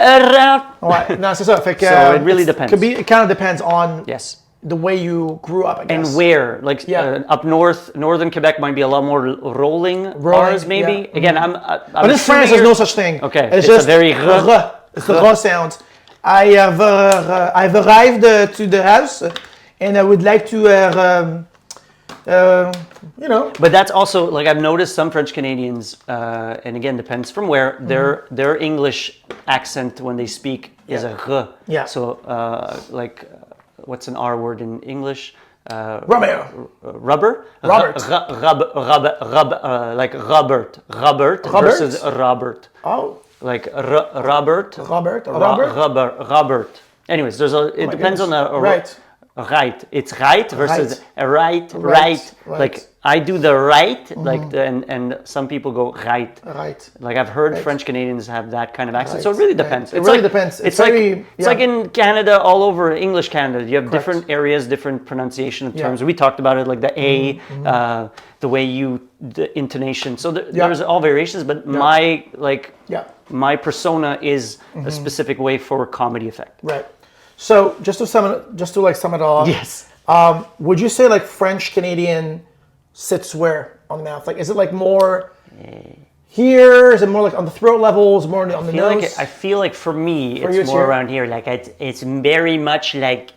Ouais, non, c'est ça. Fait que, so it really depends. It kind of depends on. Yes. The way you grew up, I guess. And where, like up north, northern Quebec might be a lot more rolling R's maybe. Yeah. Again, I'm but in France, there's no such thing. Okay, it's just a very R. It's the R sound. I've arrived to the house, and I would like to, But that's also like I've noticed some French Canadians, and again depends from where their English accent when they speak is a R. Yeah. So like. What's an R word in English? Rubber. Robert. Like Robert versus Robert. Oh. Like Robert. Anyways, it depends on the right. Right. It's right versus right. Like I do the right, like and some people go right. Right. Like I've heard French Canadians have that kind of accent. So it really depends. It really depends. It's like in Canada, all over English Canada, you have different areas, different pronunciation of terms. We talked about it, like the A, the way the intonation. So there's all variations, but my persona is a specific way for comedy effect. Right. So just to sum it all up. Yes. Would you say like French Canadian sits where on the mouth? Like, is it like more here? Is it more like on the throat level? Is it more on the nose? I feel like for me, it's more around here. Like it's very much like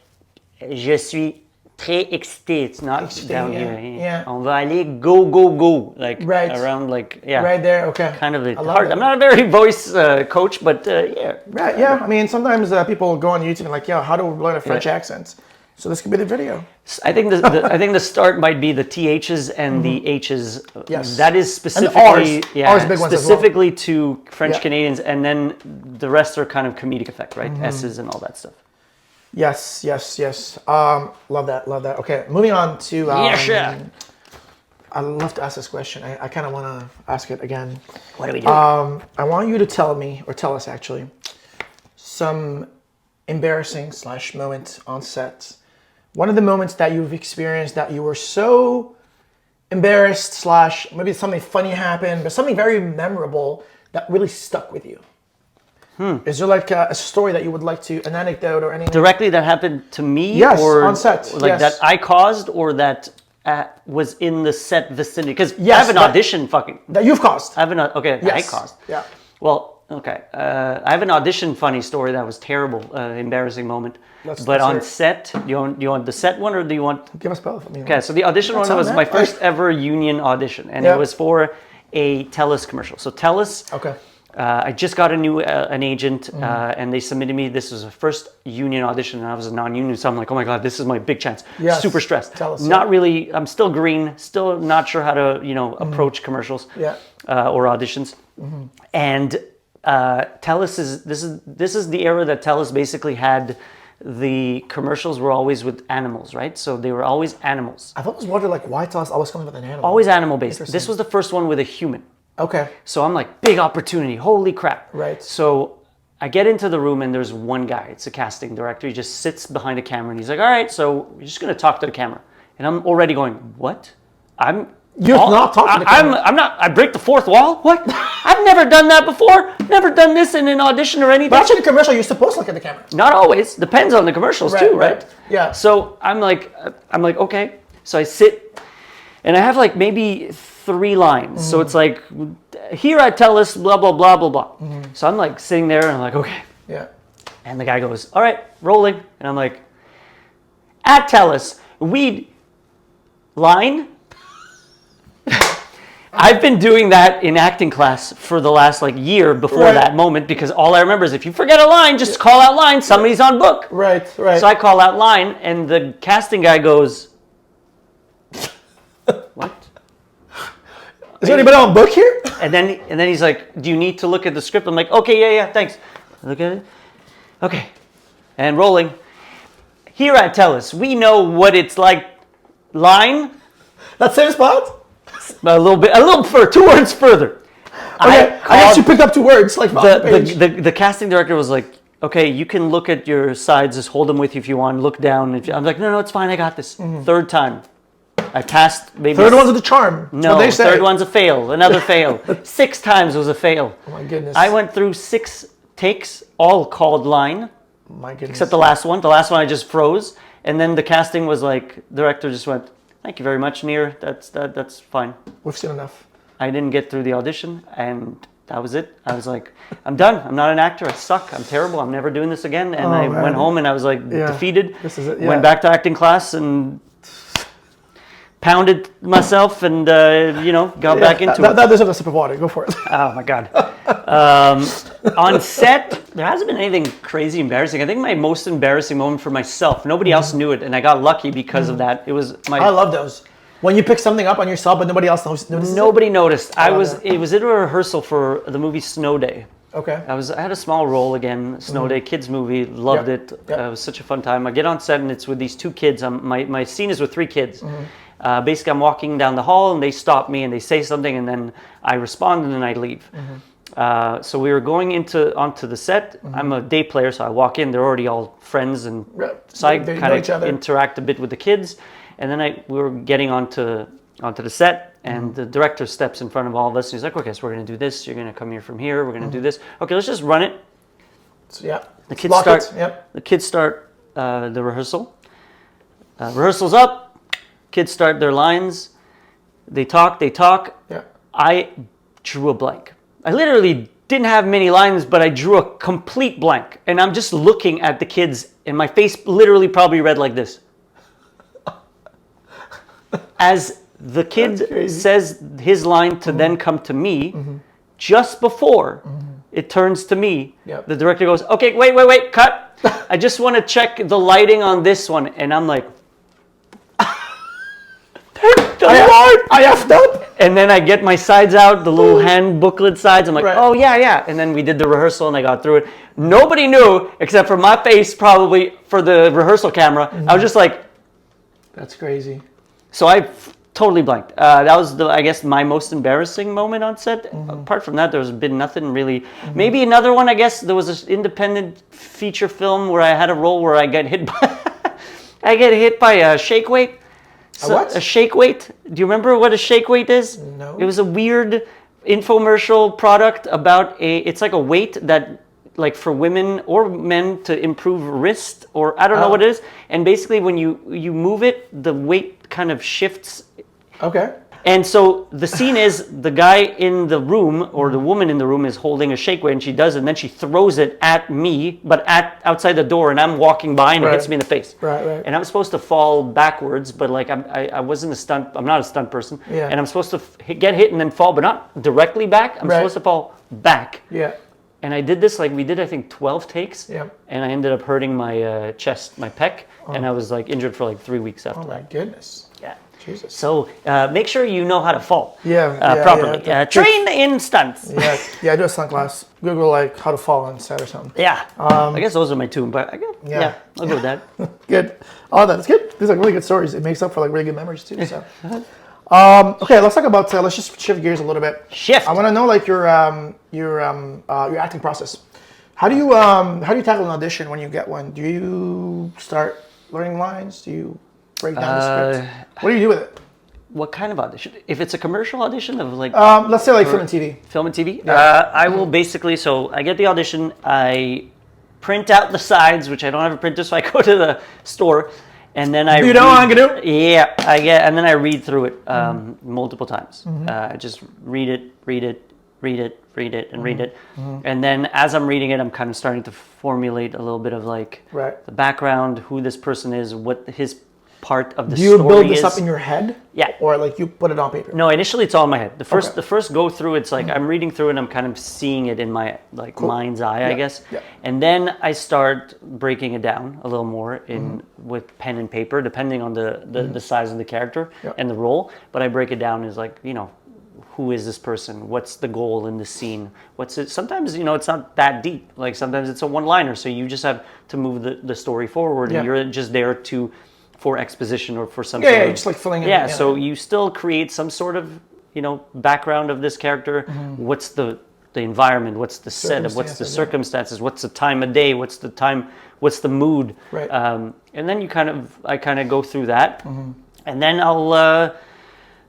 je suis très excité. It's not Excité, down yeah, here. yeah. On va aller go, go, go. Like Right. around like, yeah. Right there, okay. Kind of I love hard. that. I'm not a very voice coach, but yeah. Right, yeah. I mean, sometimes people go on YouTube and like, yo, how to learn a French accent? So this could be the video. I think I think the start might be the THs and the Hs. Yes. That is specifically and the R's big ones specifically as well. to French Canadians, and then the rest are kind of comedic effect, right? S's and all that stuff. Yes, yes, yes. Love that, love that. Okay, moving on to. Sure. I love to ask this question. I kind of want to ask it again. What are we doing? I want you to tell me, or tell us actually, some embarrassing / moment on set. One of the moments that you've experienced that you were so embarrassed / maybe something funny happened, but something very memorable that really stuck with you. Is there like a story that you would like to, an anecdote or anything? Directly that happened to me? Yes, or on set. Like yes. that I caused, or that was in the set vicinity? Because Yes, I have an audition fucking... That you've caused. I have an... Okay, Yes. I caused. Yeah. Well, okay. I have an audition funny story that was terrible, embarrassing moment. But on set, do you want the set one or do you want... Give us both. I mean, Okay, so the audition one was my first ever union audition, and it was for a TELUS commercial. So TELUS, Okay. I just got a new an agent, and they submitted me. This was a first union audition, and I was a non-union, so I'm like, oh my god, this is my big chance. Yes. Super stressed. TELUS, Not really. I'm still green. Still not sure how to approach commercials or auditions. And TELUS is this is the era that TELUS basically had. The commercials were always with animals, right? So they were always animals. I've always wondered, like, why TELUS always comes with an animal? Always animal-based. This was the first one with a human. Okay. So I'm like, big opportunity. Holy crap. Right. So I get into the room and there's one guy. It's a casting director. He just sits behind a camera and he's like, all right, so we're just going to talk to the camera. And I'm already going, what? You're not talking to the camera. I'm not. I break the fourth wall? What? I've never done that before. Never done this in an audition or anything. But actually, in a commercial, you're supposed to look at the camera. Not always. Depends on the commercials too, right? Yeah. So I'm like, okay. So I sit, and I have like maybe 3 lines. So it's like, here I tell us blah blah blah blah blah. So I'm like sitting there, and I'm like, okay. Yeah. And the guy goes, all right, rolling, and I'm like, at TELUS, we line. I've been doing that in acting class for the last year before that moment, because all I remember is if you forget a line, just call out line. Somebody's on book. Right, right. So I call out line, and the casting guy goes, "What? Is there anybody on book here?" And then he's like, "Do you need to look at the script?" I'm like, "Okay, yeah, thanks." Look at it. Okay, and rolling. Here at TELUS, we know what it's like. Line. That same spot. A little further, 2 words further. Okay, I guess you picked up 2 words like the casting director was like, okay, you can look at your sides, just hold them with you if you want, look down. I'm like, no, it's fine, I got this. 3rd time. I passed maybe... 3rd one's the charm. No, 3rd one's a fail, another fail. 6 times was a fail. Oh my goodness. I went through 6 takes, all called line. My goodness. Except the last one. The last one I just froze. And then the casting was like, the director just went, thank you very much, Nir. That's fine. We've seen enough. I didn't get through the audition, and that was it. I was like, I'm done. I'm not an actor. I suck. I'm terrible. I'm never doing this again. And I went home, and I was like defeated. This is it. Went back to acting class and pounded myself, and got back into it. That deserves a sip of water. Go for it. Oh my god. On set, there hasn't been anything crazy embarrassing. I think my most embarrassing moment for myself, nobody else knew it, and I got lucky because of that. It was I love those. When you pick something up on yourself, but nobody else notices. Nobody noticed. It was in a rehearsal for the movie Snow Day. Okay. I had a small role again, Snow Day, kids movie, loved it. It was such a fun time. I get on set and it's with these 2 kids. My scene is with 3 kids. Basically, I'm walking down the hall and they stop me and they say something, and then I respond and then I leave. So we were going onto the set. I'm a day player, so I walk in. They're already all friends, and so I kind of interact a bit with the kids. And then we were getting onto the set, and the director steps in front of all of us. And he's like, "Okay, so we're going to do this. You're going to come here from here. We're going to do this. Okay, let's just run it." So, the kids start. The kids start the rehearsal. Rehearsal's up. Kids start their lines. They talk. Yeah. I drew a blank. I literally didn't have many lines, but I drew a complete blank. And I'm just looking at the kids, and my face literally probably read like this. as the kid says his line to then come to me, just before it turns to me, the director goes, okay, wait, cut. I just want to check the lighting on this one. And I'm like, I effed up. And then I get my sides out, the little hand booklet sides. I'm like, oh, yeah. And then we did the rehearsal and I got through it. Nobody knew except for my face, probably for the rehearsal camera. I was just like, that's crazy. So I totally blanked. That was, I guess, my most embarrassing moment on set. Apart from that, there's been nothing really. Maybe another one, I guess, there was an independent feature film where I had a role where I get hit by a shake weight. A what? A shake weight. Do you remember what a shake weight is? No. It was a weird infomercial product about it's like a weight that, like, for women or men to improve wrist, or I don't know what it is. And basically when you move it, the weight kind of shifts. Okay. And so the scene is the guy in the room or the woman in the room is holding a shake weight and she does it and then she throws it at me, but outside the door, and I'm walking by and it hits me in the face. Right. And I'm supposed to fall backwards, but like I wasn't I'm not a stunt person. Yeah. And I'm supposed to get hit and then fall, but not directly back. I'm supposed to fall back. Yeah. And I did this, like we did, I think 12 takes. Yeah. And I ended up hurting my chest, my pec, and I was like injured for like 3 weeks after that. Oh my goodness. Yeah. Jesus. So make sure you know how to fall Yeah, properly. Train in stunts. Yeah, I do a stunt class. Google like how to fall on set or something. Yeah. I guess those are my two, but I'll go with that. Good. Oh, that's good. These are really good stories. It makes up for like really good memories too. So. Okay, let's talk about. Let's just shift gears a little bit. I want to know like your acting process. How do you tackle an audition when you get one? Do you start learning lines? Do you break down the script? What do you do with it? What kind of audition? If it's a commercial audition of like... let's say like film and TV. Film and TV? Yeah. I will basically, so I get the audition, I print out the sides, which I don't have a printer, so I go to the store, and then I... You know what I'm going to do? Yeah, and then I read through it multiple times. I just read it, and read it. And then as I'm reading it, I'm kind of starting to formulate a little bit of like the background, who this person is, what his part of the story is. Do you build this up in your head? Yeah. Or like you put it on paper? No, initially it's all in my head. The first go through, it's like I'm reading through it and I'm kind of seeing it in my mind's eye, I guess. Yeah. And then I start breaking it down a little more with pen and paper, depending on the size of the character and the role. But I break it down as like, who is this person? What's the goal in the scene? Sometimes, it's not that deep. Like sometimes it's a one-liner, so you just have to move the story forward and you're just there for exposition or for some sort of... just like filling in. Yeah, so you still create some sort of, background of this character. What's the environment? What's the setup? What's the circumstances? What's the time of day? What's the mood? Right. And then I kind of go through that. And then I'll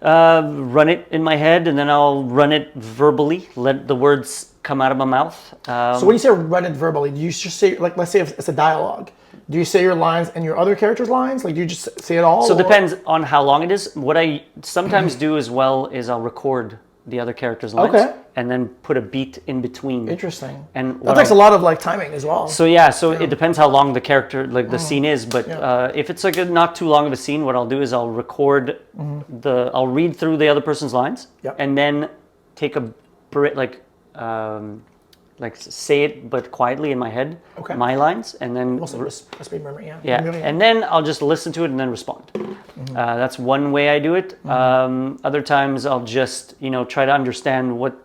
run it in my head, and then I'll run it verbally, let the words come out of my mouth. So when you say run it verbally, do you just say, like, let's say if it's a dialogue, do you say your lines and your other character's lines? Like, do you just say it all? So it depends on how long it is. What I sometimes do as well is I'll record the other character's lines and then put a beat in between. Interesting. And that takes a lot of like timing as well. So it depends how long the character, like the scene is. But if it's like not too long of a scene, what I'll do is I'll record I'll read through the other person's lines and then take a like say it but quietly in my head, my lines, and then speed memory, and then I'll just listen to it and then respond. That's one way I do it. Other times I'll just try to understand what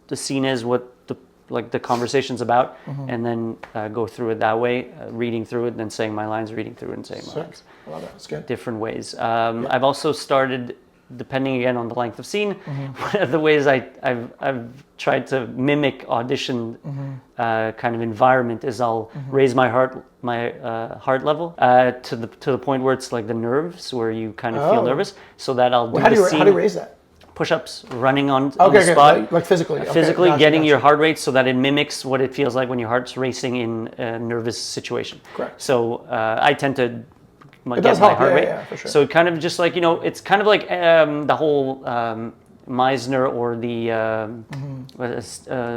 the scene is, what the conversation's about, and then go through it that way, reading through it, and then saying my lines, reading through it, and saying my lines. I love that. That's good. Different ways. I've also started, depending again on the length of scene, one of the ways I've tried to mimic audition kind of environment is I'll raise my heart level to the point where it's like the nerves, where you kind of feel nervous, so that I'll do the scene. How do you raise that? Push-ups, running on the spot. Like physically. Physically getting your heart rate so that it mimics what it feels like when your heart's racing in a nervous situation. Correct. So I tend to get my heart rate. Yeah, for sure. So it kind of just like, it's kind of like the whole Meisner or the,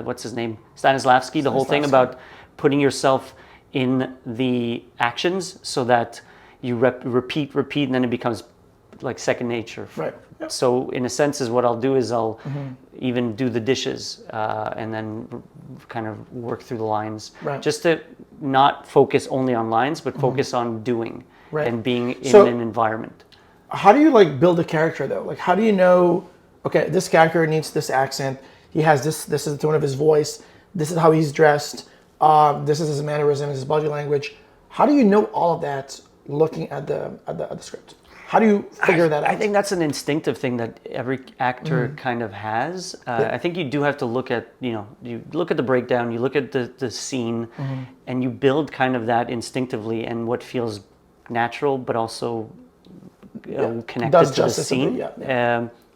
what's his name? Stanislavski, the whole thing about putting yourself in the actions so that you repeat, and then it becomes like second nature. Right. Yep. So in a sense, is what I'll do is I'll even do the dishes and then kind of work through the lines, just to not focus only on lines, but focus on doing and being in an environment. How do you like build a character though? Like, how do you know? Okay, this character needs this accent. He has this. This is the tone of his voice. This is how he's dressed. This is his mannerisms, his body language. How do you know all of that looking at the script? How do you figure that out? I think that's an instinctive thing that every actor kind of has. I think you do have to look at, you look at the breakdown, you look at the scene, and you build kind of that instinctively and what feels natural, but also connected to the scene.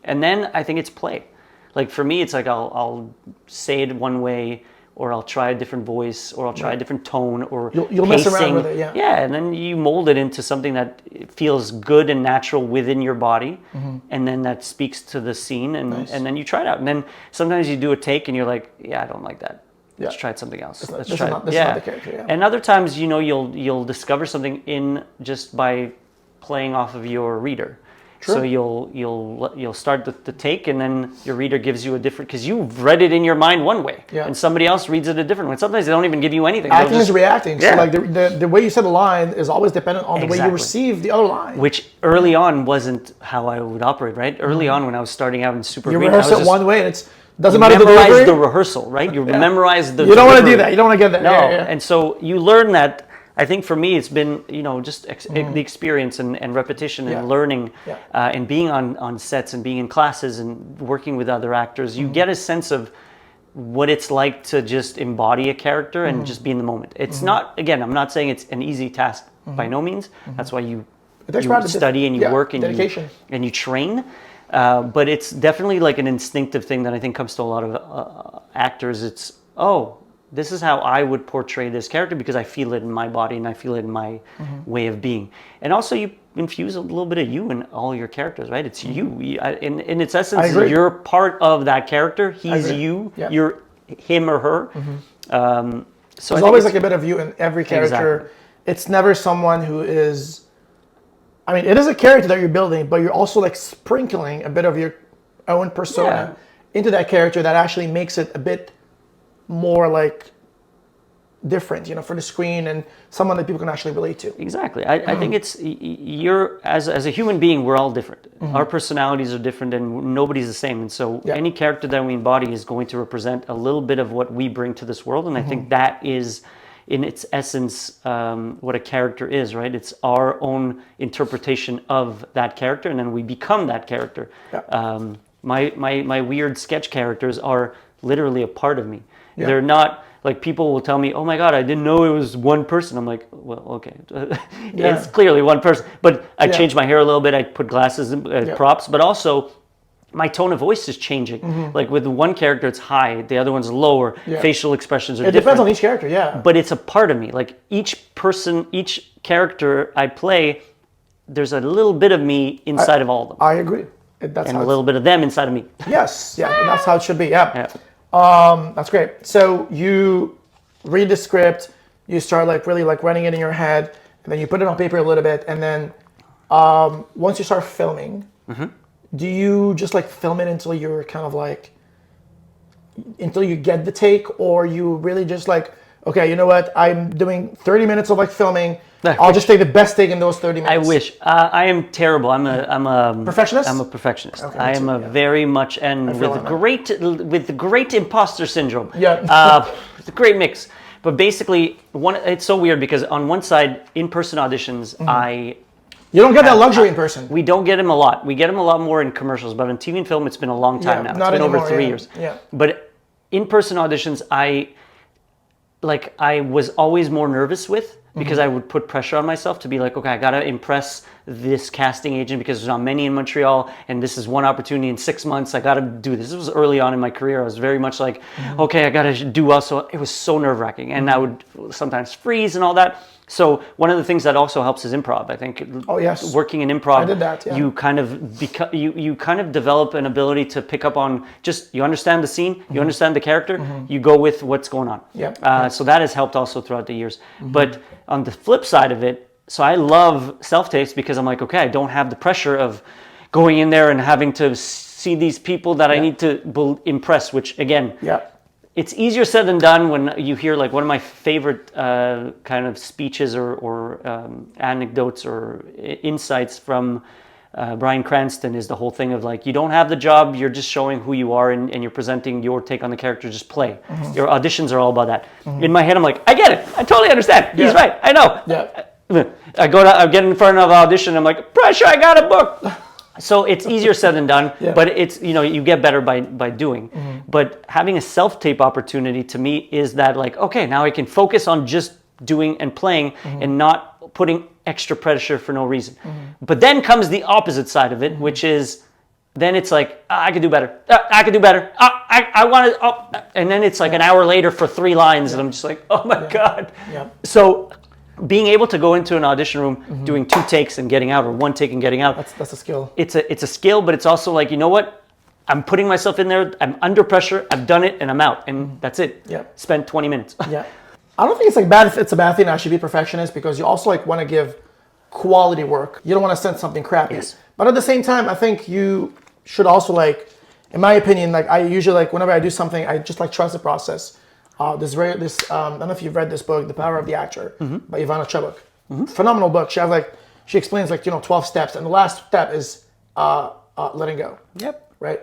And then I think it's play. Like for me, it's like I'll say it one way, or I'll try a different voice, or I'll try a different tone, or you'll mess around with it, Yeah, and then you mold it into something that feels good and natural within your body, and then that speaks to the scene, and then you try it out. And then sometimes you do a take, and you're like, I don't like that. Let's try something else. This is not the character. And other times, you'll discover something in just by playing off of your reader. True. So you'll start the take, and then your reader gives you a different, because you've read it in your mind one way, and somebody else reads it a different way. Sometimes they don't even give you anything. Acting is reacting. So like the way you said the line is always dependent on the way you receive the other line. Which early on wasn't how I would operate. Right, early on when I was starting out in Super you Green, rehearse it one way, and it's doesn't matter the delivery. memorize the rehearsal, right? You memorize the. You don't want to do that. You don't want to get that. No, and so you learn that. I think for me, it's been, just the experience and repetition and learning and being on sets and being in classes and working with other actors. You get a sense of what it's like to just embody a character and just be in the moment. It's not, again, I'm not saying it's an easy task by no means. That's why you study and you work and you train. But it's definitely like an instinctive thing that I think comes to a lot of actors. It's, this is how I would portray this character because I feel it in my body and I feel it in my way of being. And also you infuse a little bit of you in all your characters, right? It's you. In its essence, you're part of that character. He's you. Yeah. You're him or her. So there's always like a bit of you in every character. Exactly. It's never someone who is... I mean, it is a character that you're building, but you're also like sprinkling a bit of your own persona into that character that actually makes it a bit more like different, for the screen and someone that people can actually relate to. Exactly. I think it's, you're, as a human being, we're all different. Our personalities are different and nobody's the same. And so any character that we embody is going to represent a little bit of what we bring to this world. And I think that is, in its essence, what a character is, right? It's our own interpretation of that character, and then we become that character. Yeah. My weird sketch characters are literally a part of me. Yeah. They're not, like, people will tell me, oh my God, I didn't know it was one person. I'm like, well, okay. It's clearly one person. But I changed my hair a little bit. I put glasses and props. But also, my tone of voice is changing. Like with one character, it's high. The other one's lower. Facial expressions are different. It depends on each character, But it's a part of me. Like each person, each character I play, there's a little bit of me inside of all of them. I agree. And a little bit of them inside of me. Yes. Yeah. That's how it should be. Yeah. That's great. So you read the script, you start like really like running it in your head, and then you put it on paper a little bit, and then once you start filming, do you just like film it until you're kind of like, until you get the take, or you really just like, okay, you know what, I'm doing 30 minutes of like filming, I'll just take the best take in those 30 minutes. I wish. I am terrible. I'm a perfectionist. I'm a perfectionist. Okay, I am very much, and with the great imposter syndrome. Yeah. It's a great mix. But basically, it's so weird because on one side, in-person auditions, you don't get that luxury in person. We don't get them a lot. We get them a lot more in commercials, but on TV and film, it's been a long time now. It's been over 3 years. Yeah. But in-person auditions, I was always more nervous with, because I would put pressure on myself to be like, okay, I got to impress this casting agent because there's not many in Montreal, and this is one opportunity in 6 months. I got to do this. This was early on in my career. I was very much like, okay, I got to do well. So it was so nerve-wracking, and I would sometimes freeze and all that. So one of the things that also helps is improv. I think working in improv, I did that, you kind of you kind of develop an ability to pick up on just, you understand the scene, you understand the character, you go with what's going on. So that has helped also throughout the years. But on the flip side of it, So I love self-tapes because I'm like, okay, I don't have the pressure of going in there and having to see these people that I need to impress, which again, it's easier said than done when you hear like one of my favorite kind of speeches or anecdotes or insights from Bryan Cranston is the whole thing of like, you don't have the job, you're just showing who you are and you're presenting your take on the character, just play. Your auditions are all about that. In my head, I'm like, I get it. I totally understand. He's right. I know. I get in front of an audition, I'm like, pressure, I got a book. So it's easier said than done, but it's, you get better by doing. But having a self-tape opportunity to me is that like, okay, now I can focus on just doing and playing and not putting extra pressure for no reason. But then comes the opposite side of it, which is then it's like, I could do better. I could do better. I want to, and then it's like an hour later for 3 lines and I'm just like, oh my God. So being able to go into an audition room, doing 2 takes and getting out, or 1 take and getting out. That's a skill. It's a skill, but it's also like, you know what? I'm putting myself in there. I'm under pressure. I've done it, and I'm out, and that's it. Spent 20 minutes. I don't think it's like bad. It's a bad thing to actually be a perfectionist because you also like want to give quality work. You don't want to send something crappy. But at the same time, I think you should also like, in my opinion, like I usually like whenever I do something, I just like trust the process. I don't know if you've read this book, The Power of the Actor, by Ivana Chubbuck. Phenomenal book. She explains like 12 steps, and the last step is letting go. Right.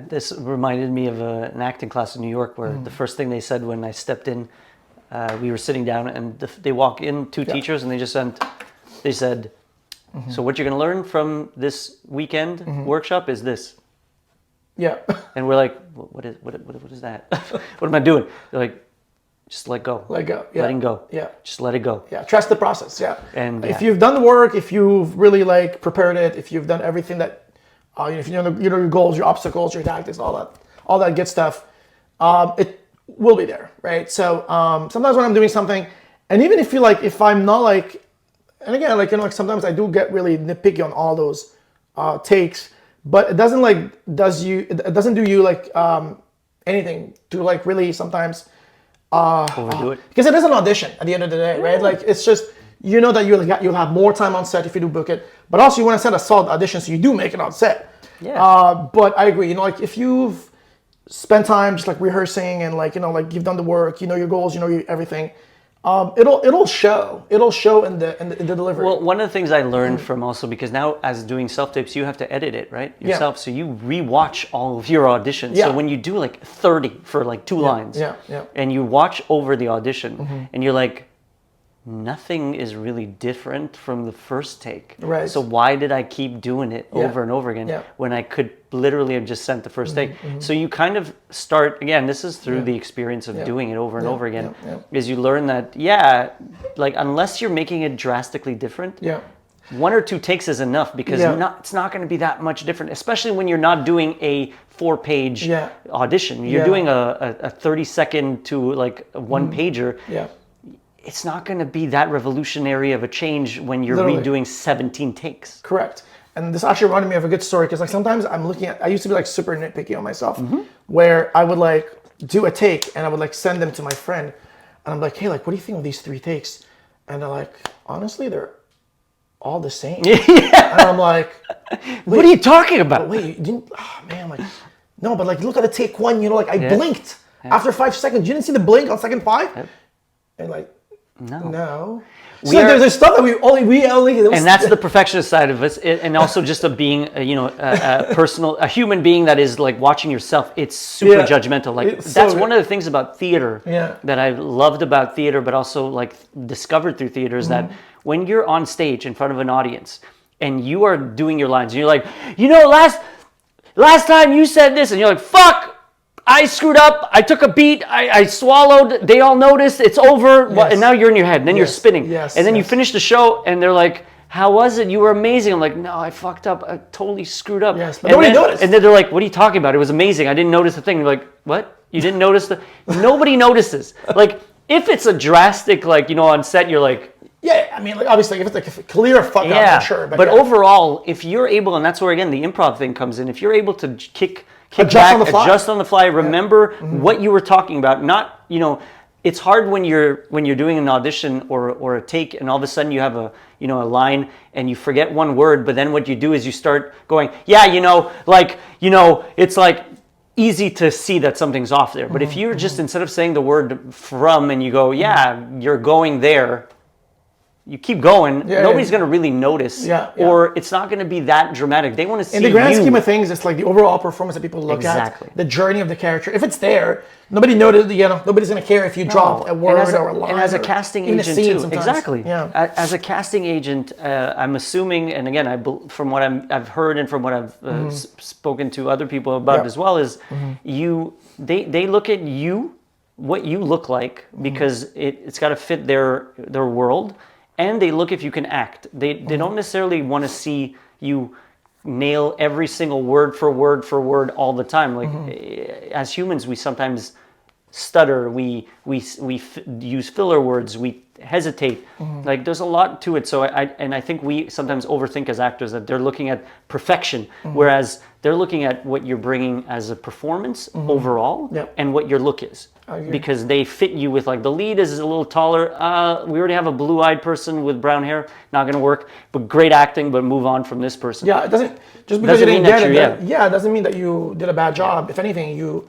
This reminded me of an acting class in New York where the first thing they said when I stepped in, we were sitting down and they walk in 2 teachers and they said, so what you're going to learn from this weekend workshop is this. And we're like, what is that? What am I doing? They're like, just let go. Let go. Letting go. Just let it go. Trust the process. And if you've done the work, if you've really like prepared it, if you've done everything that, if you know your goals, your obstacles, your tactics, all that good stuff, it will be there, right? So sometimes when I'm doing something, and even if I'm not like, and again, like sometimes I do get really nitpicky on all those takes, but it doesn't do you like anything to like really sometimes overdo it, because it is an audition at the end of the day, right? Like it's just that you'll have more time on set if you do book it, but also you want to set a solid audition so you do make it on set. But I agree, like if you've spent time just like rehearsing and like you've done the work, your goals, everything, it'll show in the delivery. Well, one of the things I learned from also, because now as doing self-tapes, you have to edit it, right? Yourself. So you rewatch all of your auditions. So when you do like 30 for like 2 lines and you watch over the audition and you're like, nothing is really different from the first take. Right. So why did I keep doing it over and over again when I could literally have just sent the first take? So you kind of start, again, this is through the experience of doing it over and over again, is you learn that, like unless you're making it drastically different, 1 or 2 takes is enough because it's not going to be that much different, especially when you're not doing a 4-page audition. You're doing a 30-second to like a 1-pager. It's not going to be that revolutionary of a change when you're redoing 17 takes. Correct. And this actually reminded me of a good story because like sometimes I used to be like super nitpicky on myself where I would like do a take and I would like send them to my friend and I'm like, hey, like, what do you think of these 3 takes? And they're like, honestly, they're all the same. And I'm like, what are you talking about? Wait, you didn't, oh man, like, no, but like, look at the take 1, like I blinked after 5 seconds. You didn't see the blink on second 5? And like, no. So there's stuff that we only and that's the perfectionist side of us, and also just of being a human being that is like watching yourself. It's super judgmental. Like that's one of the things about theater that I loved about theater, but also like discovered through theater is that when you're on stage in front of an audience and you are doing your lines, and you're like, last time you said this, and you're like, fuck. I screwed up. I took a beat. I swallowed. They all noticed. It's over. And now you're in your head. And then you're spinning. And then you finish the show and they're like, how was it? You were amazing. I'm like, no, I fucked up. I totally screwed up. But nobody noticed. And then they're like, what are you talking about? It was amazing. I didn't notice a thing. You're like, what? You didn't notice Nobody notices. Like, if it's a drastic, like, on set, you're like, I mean, like, obviously, if it's like a clear fuck up, for sure. But overall, if you're able, and that's where, again, the improv thing comes in, if you're able to adjust on the fly, remember what you were talking about, not, it's hard when you're doing an audition or a take, and all of a sudden you have a line and you forget one word, but then what you do is you start going, it's like easy to see that something's off there. But if you're just, instead of saying the word from and you go, you're going there, you keep going, nobody's going to really notice, or it's not going to be that dramatic. They want to see you. In the grand scheme of things, it's like the overall performance that people look at, the journey of the character. If it's there, nobody noticed, nobody's going to care if you drop a word or a line. And as a casting agent too, sometimes. exactly. Yeah. As a casting agent, I'm assuming, and again, from what I've heard and from what I've spoken to other people about as well, is they look at you, what you look like, because it's got to fit their world. And they look if you can act. They don't necessarily want to see you nail every single word for word all the time. Like as humans, we sometimes stutter. We use filler words. We hesitate. Like there's a lot to it. So I think we sometimes overthink as actors that they're looking at perfection, whereas they're looking at what you're bringing as a performance overall and what your look is. Because they fit you with, like, the lead is a little taller. We already have a blue-eyed person with brown hair. Not going to work. But great acting, but move on from this person. Yeah, it doesn't, just because you didn't get it, it doesn't mean that you did a bad job. If anything, you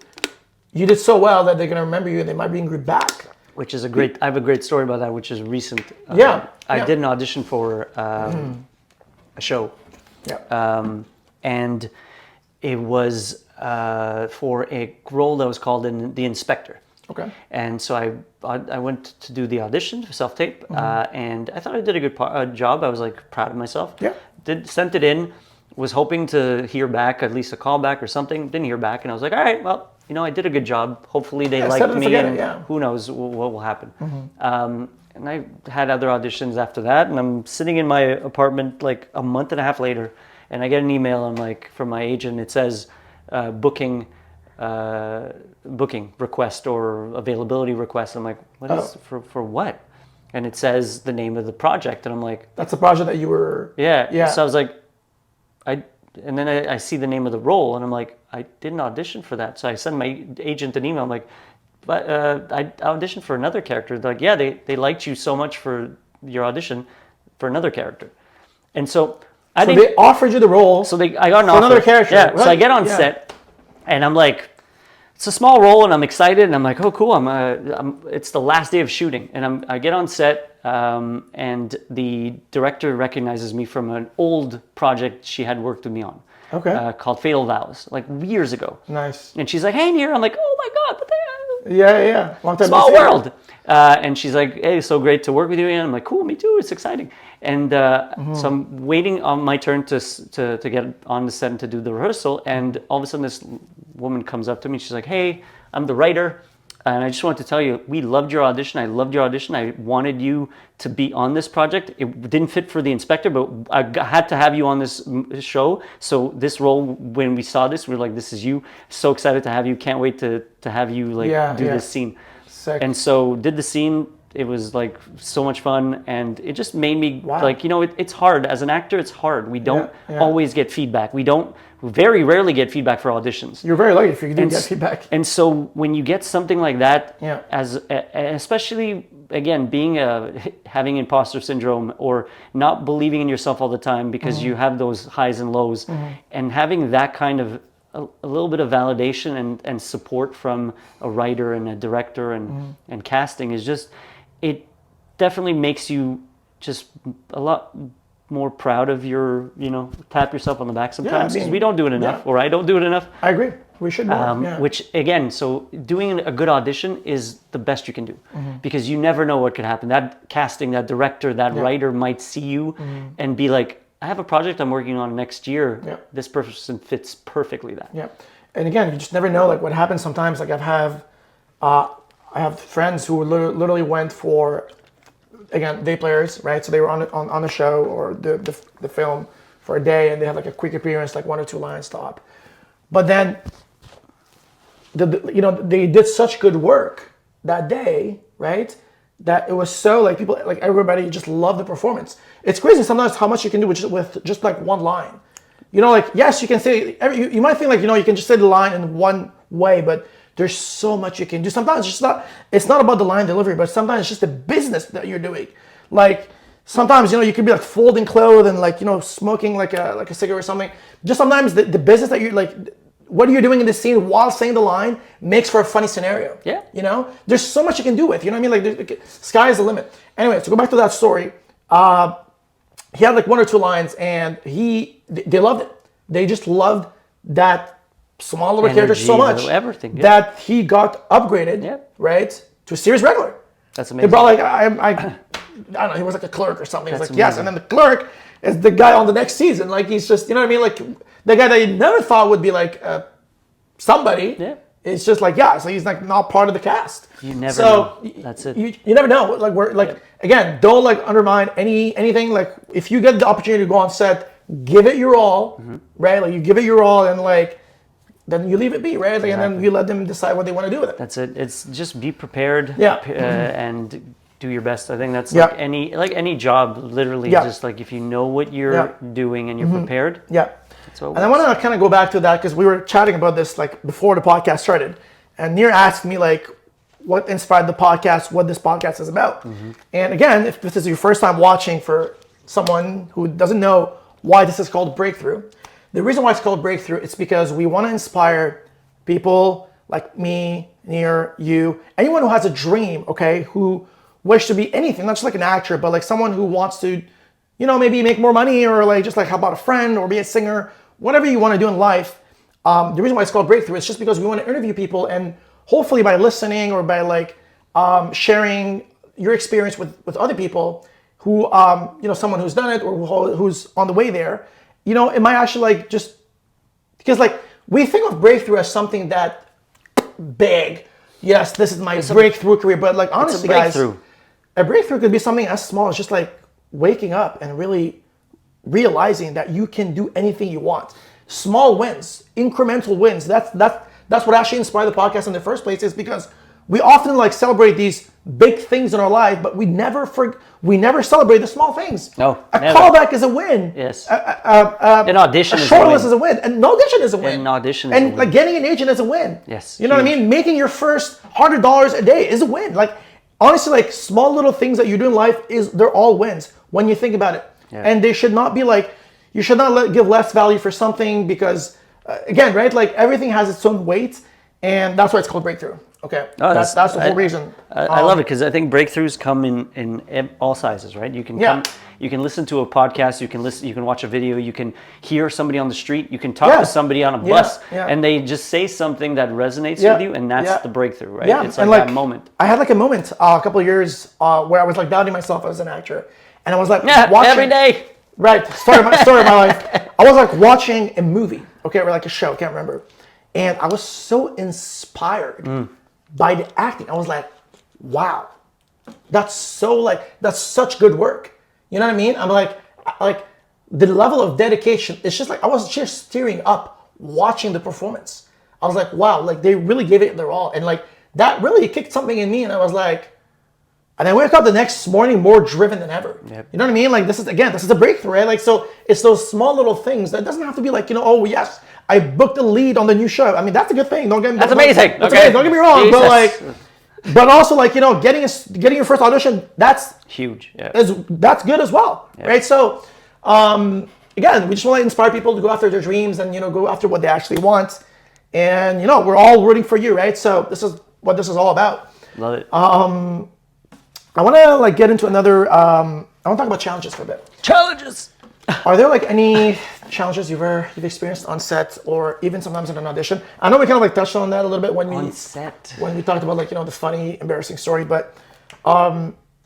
did so well that they're going to remember you and they might bring you back. Which is I have a great story about that, which is recent. I did an audition for a show. And it was for a role that was called The Inspector. Okay. And so I went to do the audition for self-tape, and I thought I did a good job. I was like proud of myself. Yeah. Sent it in, was hoping to hear back, at least a call back or something. Didn't hear back, and I was like, all right, well, I did a good job. Hopefully they liked me, and who knows what will happen. And I had other auditions after that, and I'm sitting in my apartment like a month and a half later, and I get an email from my agent. It says booking request or availability request. I'm like, what is for what? And it says the name of the project, and I'm like, that's the project that you were. Yeah. So I was like, and then I see the name of the role, and I'm like, I didn't audition for that. So I send my agent an email. I'm like, but I auditioned for another character. They're like, yeah, they liked you so much for your audition for another character, and so they offered you the role. So I got an offer. Another character. Yeah. Right? So I get on set, and I'm like, it's a small role, and I'm excited, and I'm like, oh, cool. It's the last day of shooting, and I get on set, and the director recognizes me from an old project she had worked with me on. Okay. Called Fatal Vows, like years ago. Nice. And she's like, hey, Nir. I'm like, oh my God, what the hell? Yeah. Long time. Small world. And she's like, hey, so great to work with you. And I'm like, cool, me too. It's exciting. And so I'm waiting on my turn to get on the set and to do the rehearsal. And all of a sudden, this woman comes up to me. She's like, hey, I'm the writer. And I just wanted to tell you, we loved your audition. I loved your audition. I wanted you to be on this project. It didn't fit for The Inspector, but I had to have you on this show. So this role, when we saw this, we were like, this is you. So excited to have you. Can't wait to have you do this scene. Sick. And so did the scene. It was like so much fun, and it just made me like, it's hard. As an actor, it's hard. We don't always get feedback. We very rarely get feedback for auditions. You're very lucky if you do get feedback. And so when you get something like that, especially again having imposter syndrome or not believing in yourself all the time because you have those highs and lows, and having that kind of a little bit of validation and support from a writer and a director and casting is just, it definitely makes you just a lot more proud of your, tap yourself on the back sometimes, because we don't do it enough, or I don't do it enough. I agree. We should more. Which again, so doing a good audition is the best you can do, because you never know what could happen. That casting, that director, that writer might see you and be like, I have a project I'm working on next year. Yeah. This person fits perfectly that. Yeah. And again, you just never know like what happens sometimes. Like I have friends who literally went for, again, day players, right? So they were on the show or the film for a day, and they had like a quick appearance, like 1 or 2 lines top. But then they did such good work that day, right? That it was so like people, like everybody just loved the performance. It's crazy sometimes how much you can do with just like one line. Like, yes, you can say, you might think like, you can just say the line in one way, but There's so much you can do. Sometimes it's not about the line delivery, but sometimes it's just the business that you're doing. Like sometimes, you could be like folding clothes and like, smoking like a cigarette or something. Just sometimes the business that you're like, what are you doing in this scene while saying the line makes for a funny scenario. Yeah. There's so much you can do with, you know what I mean? Like sky is the limit. Anyway, to go back to that story, he had like one or two lines and they loved it. They just loved that small little character so much that he got upgraded, right, to a series regular. That's amazing. They brought like, I don't know, he was like a clerk or something. He's like, amazing. Yes, and then the clerk is the guy on the next season. Like he's just, you know what I mean? Like the guy that you never thought would be like somebody. Yeah. It's just like, so he's like not part of the cast. You never know. That's it. You never know. Like we're like, again, don't like undermine anything. Like if you get the opportunity to go on set, give it your all, right? Like you give it your all and like, then you leave it be, right? Like, and then you let them decide what they want to do with it. That's it. It's just be prepared and do your best. I think that's like any job, literally. Just like if you know what you're doing and you're prepared. Yeah. And I want to kind of go back to that because we were chatting about this like before the podcast started, and Nir asked me like, what inspired the podcast, what this podcast is about. And again, if this is your first time watching, for someone who doesn't know why this is called Breakthrough, the reason why it's called Breakthrough is because we want to inspire people like me, Nir, you, anyone who has a dream, okay, who wish to be anything, not just like an actor, but like someone who wants to, maybe make more money or like just like help out a friend or be a singer, whatever you want to do in life. The reason why it's called Breakthrough is just because we want to interview people, and hopefully by listening or by like sharing your experience with other people who, someone who's done it or who's on the way there, it might actually like just, because like we think of breakthrough as something that big. Yes, this is my breakthrough career, but like honestly, guys, a breakthrough could be something as small as just like waking up and really realizing that you can do anything you want. Small wins, incremental wins. That's what actually inspired the podcast in the first place, is because we often like celebrate these big things in our life, but we never celebrate the small things. No, a callback is a win. Yes. An audition is a win. Is a win. An audition is a win. An audition is a win. Like getting an agent is a win. Yes. You know what I mean? Making your first $100 a day is a win. Like honestly, like small little things that you do in life they're all wins when you think about it. Yeah. And they should not be like, you should not give less value for something because, again, right? Like everything has its own weight, and that's why it's called Breakthrough. Okay, that's the whole reason. I love it because I think breakthroughs come in all sizes, right? You can you can listen to a podcast, you can watch a video, you can hear somebody on the street, you can talk to somebody on a bus, and they just say something that resonates with you, and that's the breakthrough, right? Yeah. It's like that moment. I had like a moment a couple of years where I was like doubting myself as an actor, and I was like watching every day. Right, story of my life. I was like watching a movie, okay, or like a show, can't remember, and I was so inspired by the acting. I was like, wow, that's such good work. You know what I mean? I'm like the level of dedication. It's just like I was just tearing up watching the performance. I was like, wow, like they really gave it their all, and like that really kicked something in me, and I was like. And I wake up the next morning more driven than ever. Yep. You know what I mean? Like this is a breakthrough, right? Like so it's those small little things that doesn't have to be like, oh yes, I booked a lead on the new show. I mean, that's a good thing. That's amazing. That's amazing. Don't get me wrong. Jesus. But also like, getting your first audition, that's huge. Yeah. That's good as well. Yep. Right? So again, we just want to inspire people to go after their dreams and go after what they actually want. And we're all rooting for you, right? So this is what this is all about. Love it. I want to get into another. I want to talk about challenges for a bit. Challenges. Are there any challenges you've experienced on set or even sometimes in an audition? I know we kind of touched on that a little bit when we talked about the funny, embarrassing story. But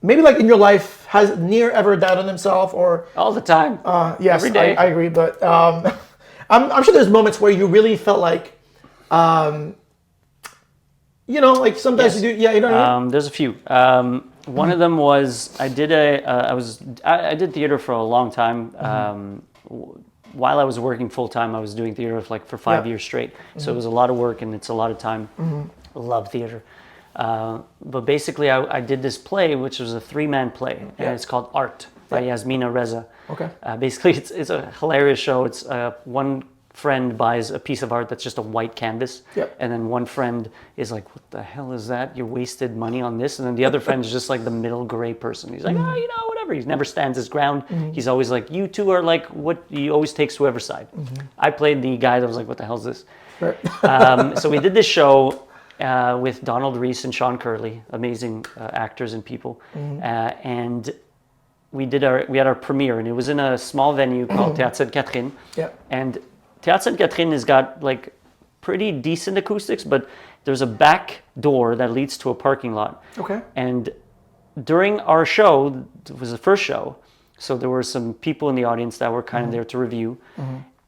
maybe in your life, has Nir ever doubted himself or all the time? Yes, every day. I agree. But I'm sure there's moments where you really felt like. Sometimes you do. Yeah, you know what I mean? There's a few. One of them was I did theater for a long time. While I was working full time, I was doing theater for 5 years straight. So it was a lot of work and it's a lot of time. I love theater. But basically, I did this play, which was a 3-man play, and it's called Art by Yasmina Reza. Okay. Basically, it's a hilarious show. It's one friend buys a piece of art that's just a white canvas, Yep. and then one friend is like, what the hell is that? You wasted money on this. And then the other friend is just like the middle gray person. He's like, whatever. He never stands his ground. He's always like, you two are like, what? He always takes whoever's side. I played the guy that was like, what the hell is this? Right. So we did this show with Donald Reese and Sean Curley, amazing actors and people. And we had our premiere, and it was in a small venue called Théâtre Sainte-Catherine. Yeah. And Théâtre Sainte-Catherine has got like pretty decent acoustics, but there's a back door that leads to a parking lot. Okay. And during our show, it was the first show, so there were some people in the audience that were kind of there to review.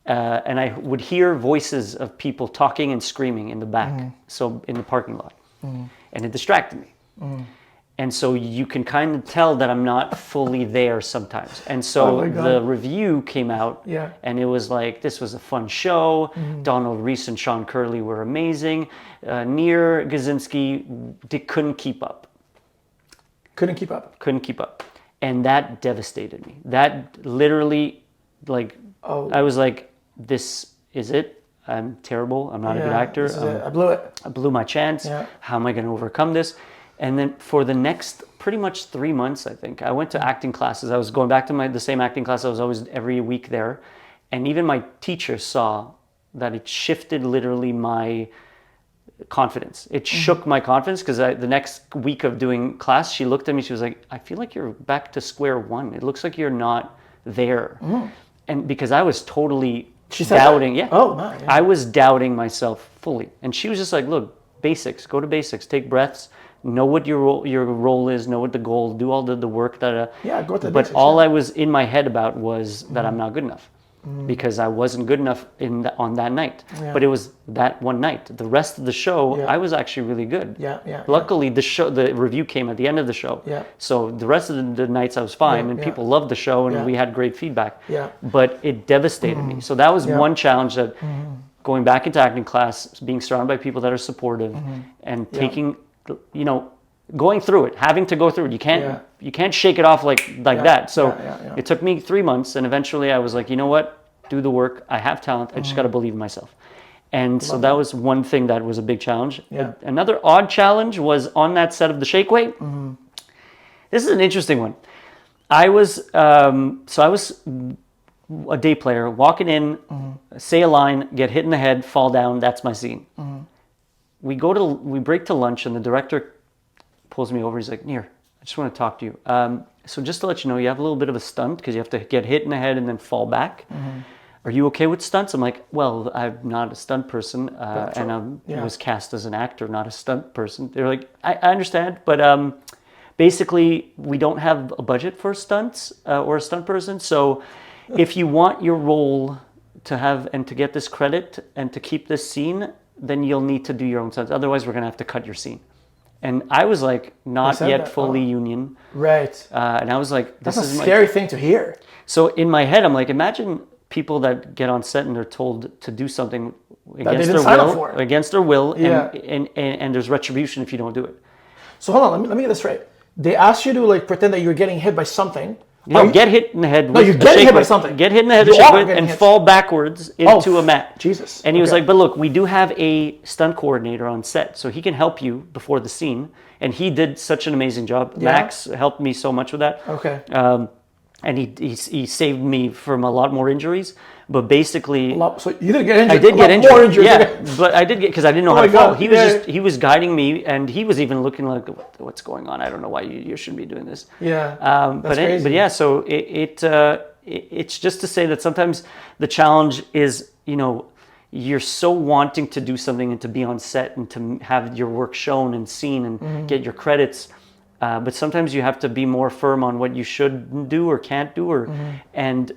And I would hear voices of people talking and screaming in the back, so in the parking lot. And it distracted me. And so you can kind of tell that I'm not fully there sometimes. And so the review came out, and it was like, this was a fun show. Donald Reese and Sean Curley were amazing. Nir Guzinski couldn't keep up. Couldn't keep up. And that devastated me. That literally, like, I was like, this is it. I'm terrible. I'm not a good actor. I blew it. I blew my chance. How am I going to overcome this? And then for the next pretty much 3 months, I think, I went to acting classes. I was going back to the same acting class. I was always every week there. And even my teacher saw that it shifted literally my confidence. It shook my confidence, because the next week of doing class, she looked at me, she was like, I feel like you're back to square one. It looks like you're not there. And because I was totally doubting. That? Oh, no, yeah. I was doubting myself fully. And she was just like, look, basics, go to basics, take breaths, know what your role is, know what the goal, do all the work that go to the but basics, all I was in my head about was that I'm not good enough, because I wasn't good enough on that night. But it was that one night. The rest of the show, I was actually really good. Luckily, the review came at the end of the show. So the rest of the nights I was fine, and people loved the show, and we had great feedback. But it devastated me. So that was one challenge, that going back into acting class, being surrounded by people that are supportive, and taking, going through it, having to go through it. You can't shake it off like that. So it took me 3 months, and eventually I was like, you know what? Do the work. I have talent. I just got to believe in myself. And so that was one thing that was a big challenge. Another odd challenge was on that set of The Shake Weight. This is an interesting one. I was a day player, walking in, say a line, get hit in the head, fall down. That's my scene. We break to lunch, and the director pulls me over. He's like, Nir, I just want to talk to you. So just to let you know, you have a little bit of a stunt, because you have to get hit in the head and then fall back. Are you okay with stunts? I'm like, well, I'm not a stunt person, and I was cast as an actor, not a stunt person. They're like, I understand, but basically, we don't have a budget for stunts or a stunt person. So if you want your role to have and to get this credit and to keep this scene, then you'll need to do your own stunts. Otherwise, we're going to have to cut your scene. And I was like, not yet fully union. Right. And I was like, this is a scary thing to hear. So in my head, I'm like, imagine people that get on set and they're told to do something against their will, and there's retribution if you don't do it. So hold on, let me get this straight. They asked you to like pretend that you're getting hit by something. No, get hit in the head. No, you're getting hit by something. Get hit in the head with a shake weight and fall backwards into a mat. Jesus. And he was like, but look, we do have a stunt coordinator on set, so he can help you before the scene. And he did such an amazing job. Max helped me so much with that. Okay. And he saved me from a lot more injuries. But basically, so you didn't get injured. I did get injured. More injuries. Yeah, but I did get, because I didn't know how to fall. He was guiding me, and he was even looking like, what's going on? I don't know why you shouldn't be doing this. Yeah. That's crazy. But yeah, so it's just to say that sometimes the challenge is, you're so wanting to do something and to be on set and to have your work shown and seen and get your credits. But sometimes you have to be more firm on what you should do or can't do, and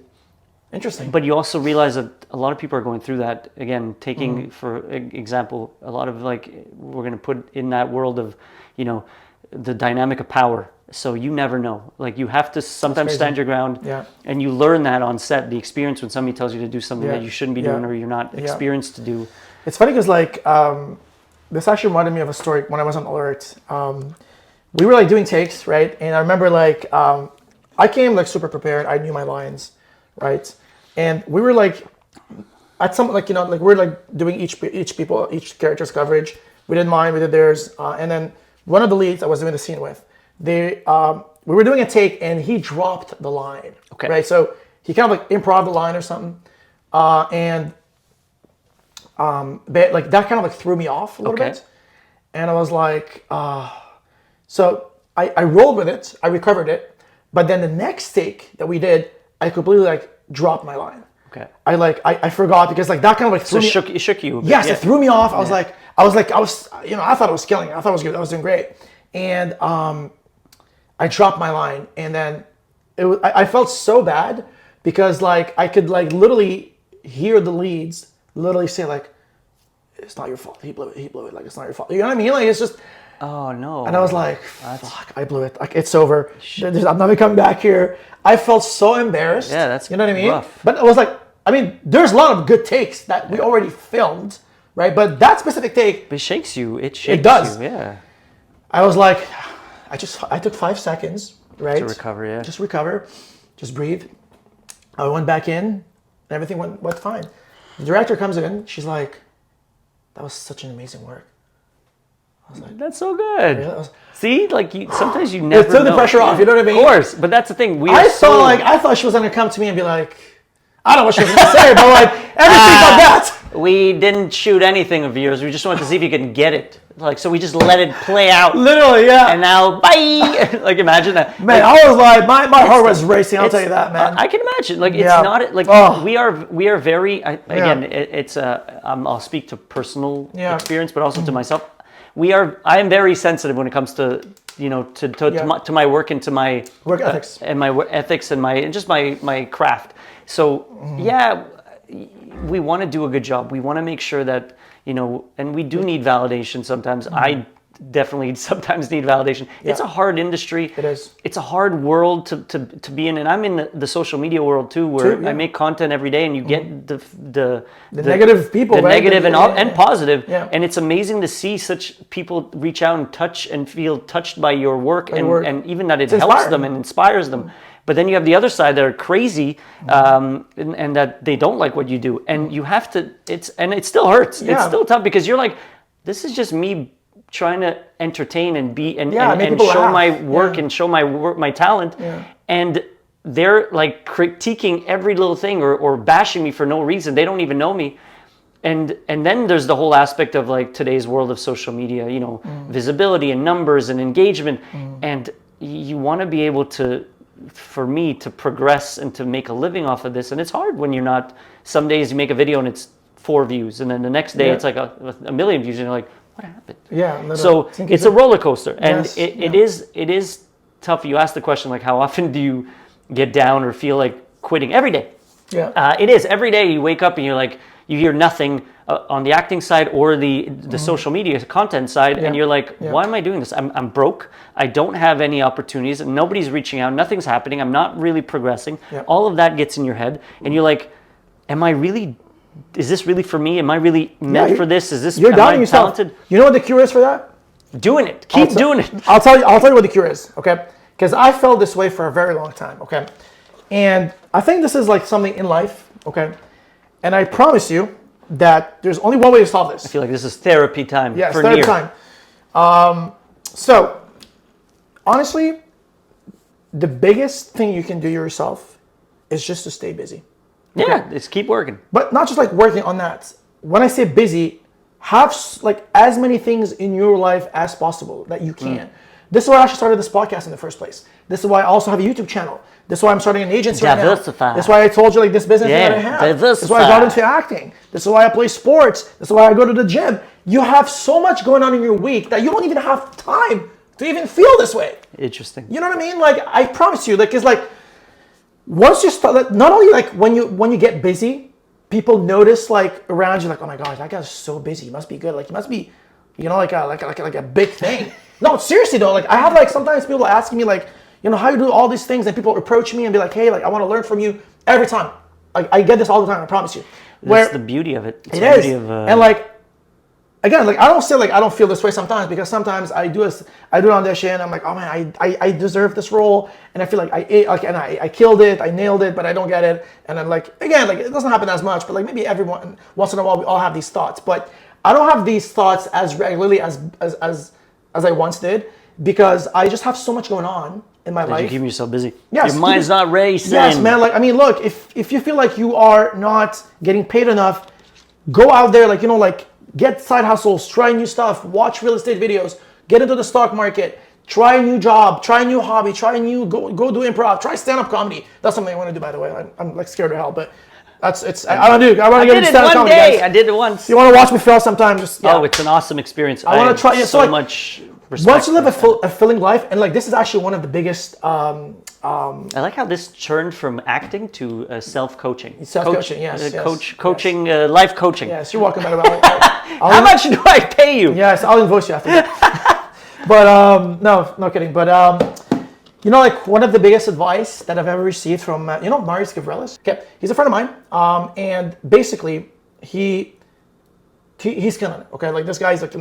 interesting. But you also realize that a lot of people are going through that. Again, taking for example, a lot of we're going to put in that world of, the dynamic of power. So you never know. You have to sometimes stand your ground, and you learn that on set. The experience when somebody tells you to do something that you shouldn't be doing or you're not experienced to do. It's funny because this actually reminded me of a story when I was on Alert. We were doing takes, right? And I remember I came super prepared. I knew my lines, right? And we were at some like we're like doing each character's coverage. We did mine, we did theirs, and then one of the leads I was doing the scene with, we were doing a take and he dropped the line. Okay. Right, so he kind of like improv the line or something, and like that kind of like threw me off a little bit, and I was like, so I rolled with it, I recovered it, but then the next take that we did, I completely like dropped my line. Okay. I forgot because like that kind of like threw me. It shook you a bit. Yes, it threw me off. I was like, I thought I was killing it. I thought I was doing great, and I dropped my line, and then I felt so bad because like I could like literally hear the leads literally say like, it's not your fault. He blew it. Like it's not your fault. You know what I mean? Like it's just. Oh no. And I was like, fuck, I blew it. Like it's over. I'm never coming back here. I felt so embarrassed. Yeah, that's you know what I mean. Rough. But it was like, I mean, there's a lot of good takes that we already filmed, right? But that specific take, it shakes you. It shakes does. you. Yeah. I was like, I took 5 seconds, right? To recover, yeah. Just recover, just breathe. I went back in, and everything went fine. The director comes in, she's like, that was such an amazing work. I was like, that's so good. Yeah, See, like sometimes you never. It took the pressure off. You know what I mean? Of course, but that's the thing. I thought she was gonna come to me and be like, I don't know what she was gonna say, but like everything but that. We didn't shoot anything of yours. We just wanted to see if you could get it. Like, so we just let it play out. Literally, yeah. And now, bye. Like, imagine that. Man, like, I was like, my heart was racing. I'll tell you that, man. I can imagine. Like, it's not like we are very. Again, I'll speak to personal experience, but also to myself. I am very sensitive when it comes to to my work and to my work ethics and my ethics and just my craft. So we want to do a good job. We want to make sure that and we do need validation sometimes. I definitely sometimes need validation. Yeah. It's a hard industry. It is. It's a hard world to be in, and I'm in the social media world too, where I make content every day, and you get the negative people, the right? negative and positive, yeah. And it's amazing to see such people reach out and touch and feel touched by your work, and even that it helps them and inspires them. But then you have the other side that are crazy, and that they don't like what you do, and you have to. It still hurts. Yeah. It's still tough because you're like, this is just me trying to entertain and be and show my work and show my talent, and they're like critiquing every little thing or bashing me for no reason. They don't even know me. And then there's the whole aspect of like today's world of social media, visibility and numbers and engagement, and you want to be able to. For me to progress and to make a living off of this, and it's hard when you're not. Some days you make a video and it's 4 views, and then the next day it's like a million views, and you're like, what happened? Yeah. Literally. So it's a roller coaster, and it is tough. You asked the question like, how often do you get down or feel like quitting? Every day. Yeah. It is every day. You wake up and you're like, you hear nothing on the acting side or the social media content side, and you're like, why am I doing this? I'm broke. I don't have any opportunities, and nobody's reaching out. Nothing's happening. I'm not really progressing. All of that gets in your head, and you're like, is this really for me? Am I really meant for this? You're doubting yourself. Talented? You know what the cure is for that? Doing it. Keep doing it. I'll tell you what the cure is, okay? Because I felt this way for a very long time, okay? And I think this is like something in life, okay? And I promise you that there's only one way to solve this. I feel like this is therapy time. Yeah, it's therapy time. So, honestly, the biggest thing you can do yourself is just to stay busy. Okay? Yeah, just keep working. But not just like working on that. When I say busy, have like as many things in your life as possible that you can. This is why I actually started this podcast in the first place. This is why I also have a YouTube channel. This is why I'm starting an agency right now. Diversify. This is why I told you like this business that I have. Diversify. This is why I got into acting. This is why I play sports. This is why I go to the gym. You have so much going on in your week that you don't even have time to even feel this way. Interesting. You know what I mean? Like I promise you, like it's like once you start, like, not only like when you get busy, people notice like around you, like, oh my gosh, that guy's so busy. He must be good. Like he must be, like a big thing. No, seriously though, like I have like sometimes people asking me like, how you do all these things, and people approach me and be like, hey, like I want to learn from you every time. Like I get this all the time, I promise you. That's the beauty of it. It's it is. And like again, like I don't say like I don't feel this way sometimes, because sometimes I do an audition, I'm like, oh man, I deserve this role, and I feel like I killed it, I nailed it, but I don't get it, and I'm like, again, like it doesn't happen as much, but like maybe everyone once in a while we all have these thoughts, but I don't have these thoughts as regularly as I once did, because I just have so much going on in my life. You're keeping yourself busy. Yes, your mind's not racing. Yes, man. Like I mean, look, if you feel like you are not getting paid enough, go out there, like like get side hustles, try new stuff, watch real estate videos, get into the stock market, try a new job, try a new hobby, go do improv, try stand-up comedy. That's something I want to do, by the way. I'm like scared to hell, but I want to get into stand-up comedy. Guys. I did it once. You want to watch me fail sometime? Oh, it's an awesome experience. I want to try. So much respect. Once you live a fulfilling life, and like this is actually one of the biggest. I like how this turned from acting to self-coaching. Self-coaching, yes. Coaching, life coaching. Yes, you're welcome. How much do I pay you? Yes, I'll invoice you after that. But no kidding. But like one of the biggest advice that I've ever received from Marius Gavrilis. Okay, he's a friend of mine, and basically he's killing it. Okay, like this guy's like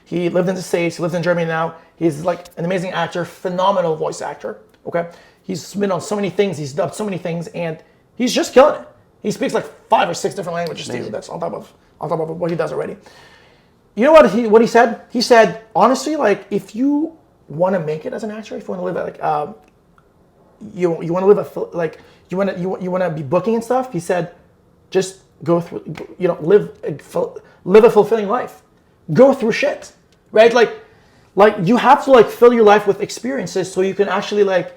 he lived in the States, he lives in Germany now. He's like an amazing actor, phenomenal voice actor. Okay, he's been on so many things, he's dubbed so many things, and he's just killing it. He speaks like 5 or 6 different languages too. That's on top of what he does already. You know what he said? He said, honestly, like if you want to make it as an actor, if you want to live like you want to live like you want to be booking and stuff, he said, just go through, live a fulfilling life. Go through shit, right? Like you have to like fill your life with experiences so you can actually like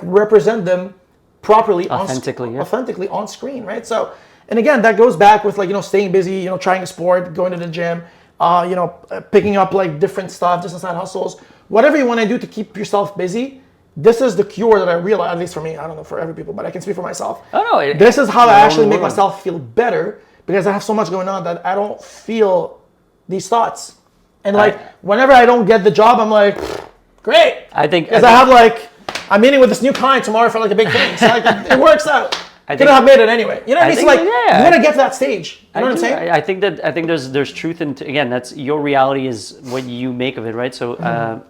represent them properly authentically on screen, right? So, and again, that goes back with like staying busy, trying a sport, going to the gym, picking up like different stuff, just side hustles, whatever you want to do to keep yourself busy. This is the cure that I realize, at least for me. I don't know for every people, but I can speak for myself. Oh no! This is how I actually make myself feel better, because I have so much going on that I don't feel these thoughts. And like whenever I don't get the job, I'm like, great. I'm meeting with this new client tomorrow for like a big thing. So like it works out. I could have made it anyway. You know what I mean? So like you want to get to that stage. You know what I'm saying? I think there's truth in, again, that's your reality is what you make of it, right? So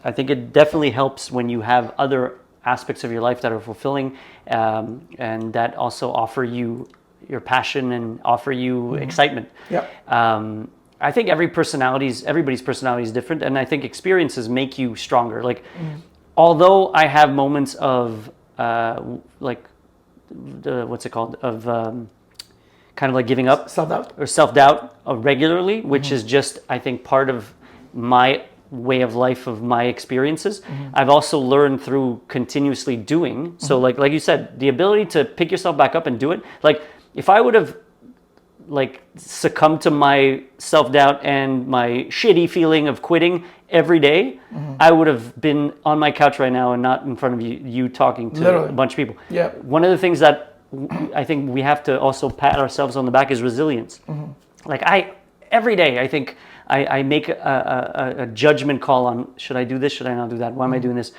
I think it definitely helps when you have other aspects of your life that are fulfilling, and that also offer you your passion and offer you excitement. Yeah. I think everybody's personality is different, and I think experiences make you stronger. Like, although I have moments of what's it called, of kind of like giving up, self-doubt regularly, which is just, I think, part of my way of life, of my experiences. I've also learned through continuously doing. So like you said, the ability to pick yourself back up and do it. Like if I would have like succumbed to my self-doubt and my shitty feeling of quitting every day, I would have been on my couch right now and not in front of you talking to a bunch of people. Yeah. One of the things that I think we have to also pat ourselves on the back is resilience. Like every day I think I make a judgment call on, should I do this, should I not do that, why am I doing this?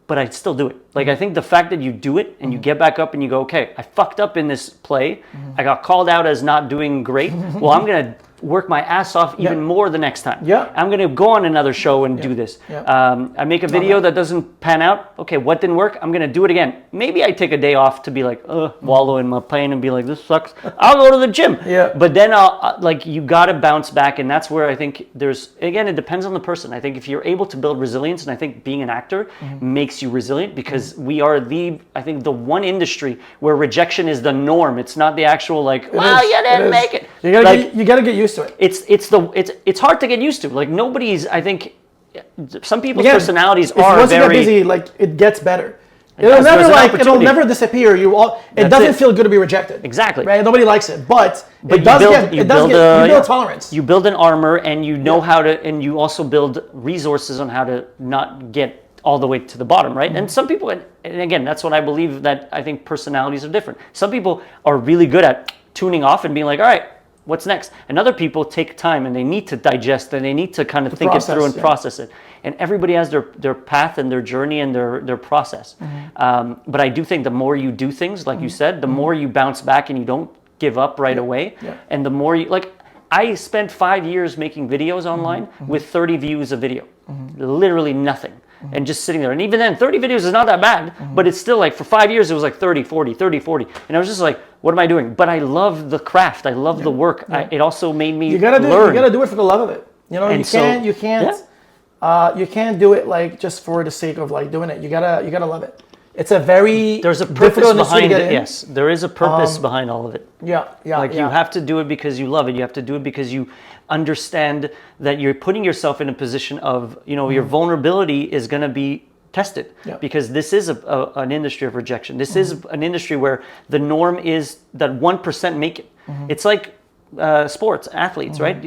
But I still do it. Like I think the fact that you do it and you get back up and you go, okay, I fucked up in this play. I got called out as not doing great. Well, I'm gonna work my ass off even more the next time. Yeah. I'm gonna go on another show and do this. I make a video that doesn't pan out. Okay, what didn't work? I'm gonna do it again. Maybe I take a day off to be like, wallow in my pain and be like, this sucks. I'll go to the gym. But then you gotta bounce back, and that's where I think again, it depends on the person. I think if you're able to build resilience, and I think being an actor makes you resilient, because we are the one industry where rejection is the norm. It's not the actual like, you didn't make it. You gotta get used to it. It's hard to get used to. Like nobody's, I think, some people's personalities are once very. Once you get busy, like it gets better. It'll never disappear. It doesn't feel good to be rejected. Exactly. Right? Nobody likes it, but you build tolerance. You build an armor, and you know how to, and you also build resources on how to not get all the way to the bottom, right? And some people, and again, that's what I believe, that I think personalities are different. Some people are really good at tuning off and being like, all right, what's next? And other people take time and they need to digest and they need to kind of think it through and process it. And everybody has their path and their journey and their process. But I do think the more you do things, like you said, the more you bounce back and you don't give up right away. And the more you, like, I spent 5 years making videos online with 30 views a video, literally nothing. And just sitting there. And even then, 30 videos is not that bad, but it's still like for 5 years, it was like 30, 40, 30, 40. And I was just like, what am I doing? But I love the craft. I love the work. It also made me learn. You gotta do it for the love of it. You know, you can't do it like just for the sake of like doing it. You gotta love it. It's a very there's a purpose behind it. Yes, there is a purpose behind all of it. Yeah. Like you have to do it because you love it. You have to do it because you understand that you're putting yourself in a position of, your vulnerability is going to be tested, because this is an industry of rejection. This is an industry where the norm is that 1% make it. It's like sports, athletes, right?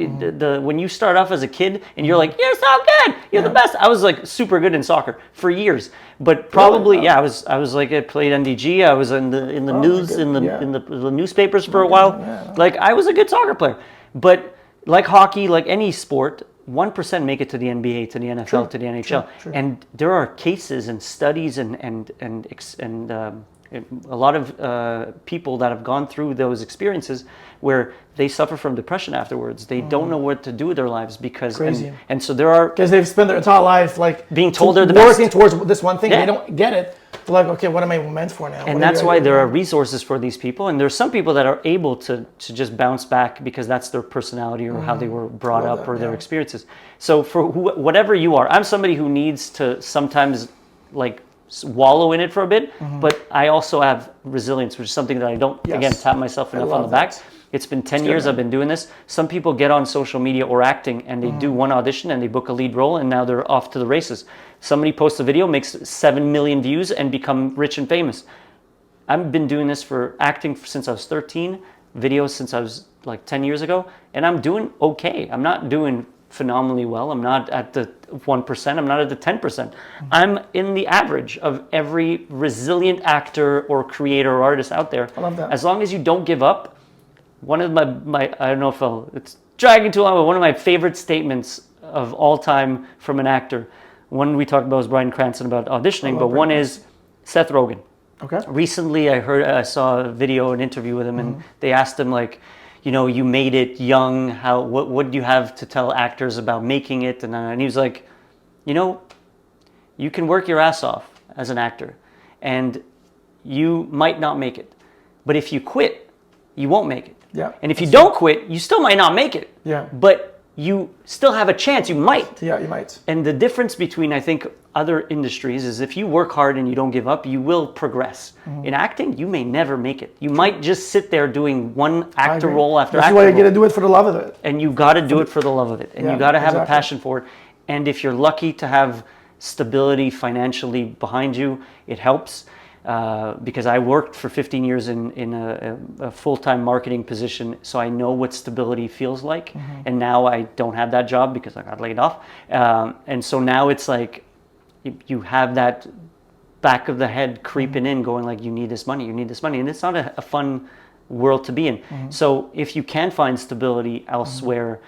When you start off as a kid and you're like, you're so good, you're the best. I was like super good in soccer for years, but probably I was like, I played NDG. I was in the news, in the newspapers for a while. Like I was a good soccer player, but like hockey, like any sport, 1% make it to the NBA, to the NFL, to the NHL, and there are cases and studies and a lot of people that have gone through those experiences where they suffer from depression afterwards. They don't know what to do with their lives because and so there are, because they've spent their entire life like being told they're the working best, towards this one thing. They don't get it. They're like, okay, what am I meant for now? And that's why there are resources for these people. And there's some people that are able to just bounce back because that's their personality or how they were brought up or their experiences. So for whatever you are, I'm somebody who needs to sometimes like wallow in it for a bit, but I also have resilience, which is something that I don't, again, tap myself enough on the back. It's been 10 years I've been doing this. Some people get on social media or acting and they do one audition and they book a lead role and now they're off to the races. Somebody posts a video, makes 7 million views and become rich and famous. I've been doing this for acting since I was 13, videos since I was like 10 years ago, and I'm doing okay. I'm not doing phenomenally well. I'm not at the 1%. I'm not at the 10%. I'm in the average of every resilient actor or creator or artist out there. I love that. As long as you don't give up. One of my I don't know if it's dragging too long, but one of my favorite statements of all time from an actor, one we talked about was Bryan Cranston about auditioning, but one is Seth Rogen. Okay. Recently I saw a video, an interview with him, and they asked him like, you made it young. What do you have to tell actors about making it? And he was like, you can work your ass off as an actor, and you might not make it, but if you quit, you won't make it. Yeah. And if you don't quit, you still might not make it. Yeah. But you still have a chance. You might. Yeah, you might. And the difference between, I think, other industries is if you work hard and you don't give up, you will progress. In acting, you may never make it. You might just sit there doing one actor role after actor role. That's why you got to do it for the love of it. And you got to do it for the love of it. And you got to have a passion for it. And if you're lucky to have stability financially behind you, it helps. Because I worked for 15 years in a full-time marketing position, so I know what stability feels like. And now I don't have that job because I got laid off. And so now it's like you have that back of the head creeping in, going like, you need this money, you need this money. And it's not a fun world to be in. So if you can find stability elsewhere,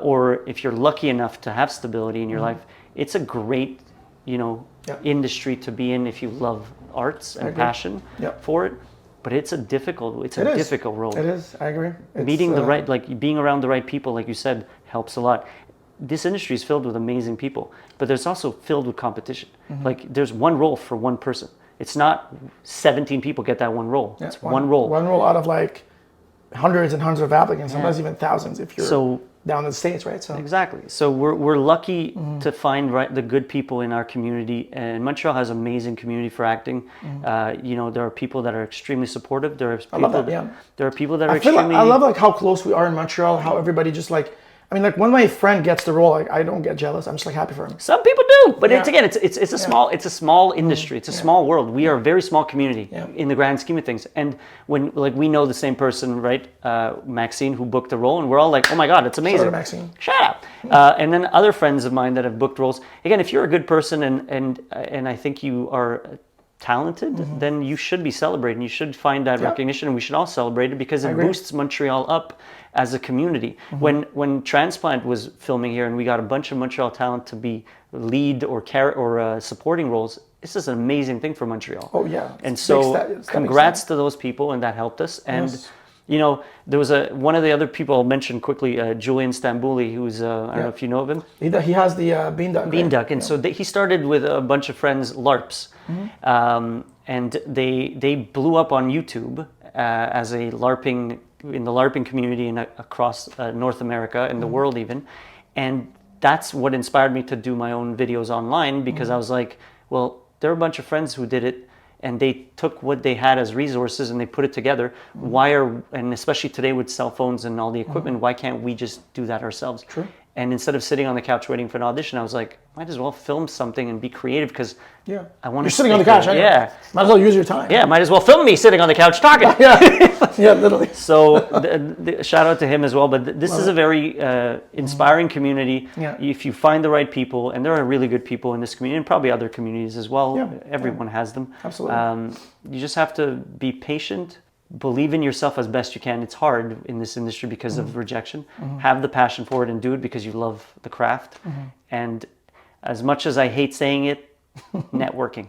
or if you're lucky enough to have stability in your life, it's a great, industry to be in if you love arts and passion for it. But it's a difficult role. It is. I agree. Meeting being around the right people, like you said, helps a lot. This industry is filled with amazing people, but there's also filled with competition. Like there's one role for one person. It's not 17 people get that one role. It's one role. One role out of like hundreds and hundreds of applicants, sometimes even thousands if you're down in the States, right? So exactly. So we're lucky to find the good people in our community, and Montreal has an amazing community for acting. There are people that are extremely supportive. There are people there are people that are extremely. I love like how close we are in Montreal. How everybody just like. I mean, like when my friend gets the role, like I don't get jealous. I'm just like happy for him. Some people do, but it's a small industry. It's a small world. We are a very small community in the grand scheme of things. And when we know the same person, right? Maxine, who booked the role, and we're all like, oh my God, it's amazing. Sorry, Maxine. Shut up. And then other friends of mine that have booked roles. Again, if you're a good person and I think you are talented, then you should be celebrated. You should find that recognition, and we should all celebrate it because it boosts Montreal up as a community. When Transplant was filming here and we got a bunch of Montreal talent to be lead or supporting roles, this is an amazing thing for Montreal. Oh yeah. And so congrats to those people, and that helped us. And You know, there was one of the other people I'll mention quickly, Julian Stambouli, who's, I don't know if you know of him. He has the Bean Duck. Bean Duck. And so he started with a bunch of friends, LARPs. And they blew up on YouTube as a LARPing, in the LARPing community and across North America and the world even. And that's what inspired me to do my own videos online, because I was like, well, there are a bunch of friends who did it and they took what they had as resources and they put it together. And especially today with cell phones and all the equipment, why can't we just do that ourselves? True. And instead of sitting on the couch waiting for an audition, I was like, might as well film something and be creative, because I want to. You're sitting on the couch, right? Yeah. Might as well use your time. Yeah, might as well film me sitting on the couch talking. Yeah, literally. So shout out to him as well. But this is a very inspiring community. Yeah. If you find the right people, and there are really good people in this community, and probably other communities as well. Yeah. Everyone has them. Absolutely. You just have to be patient. Believe in yourself as best you can. It's hard in this industry because of rejection. Have the passion for it and do it because you love the craft. And as much as I hate saying it, networking.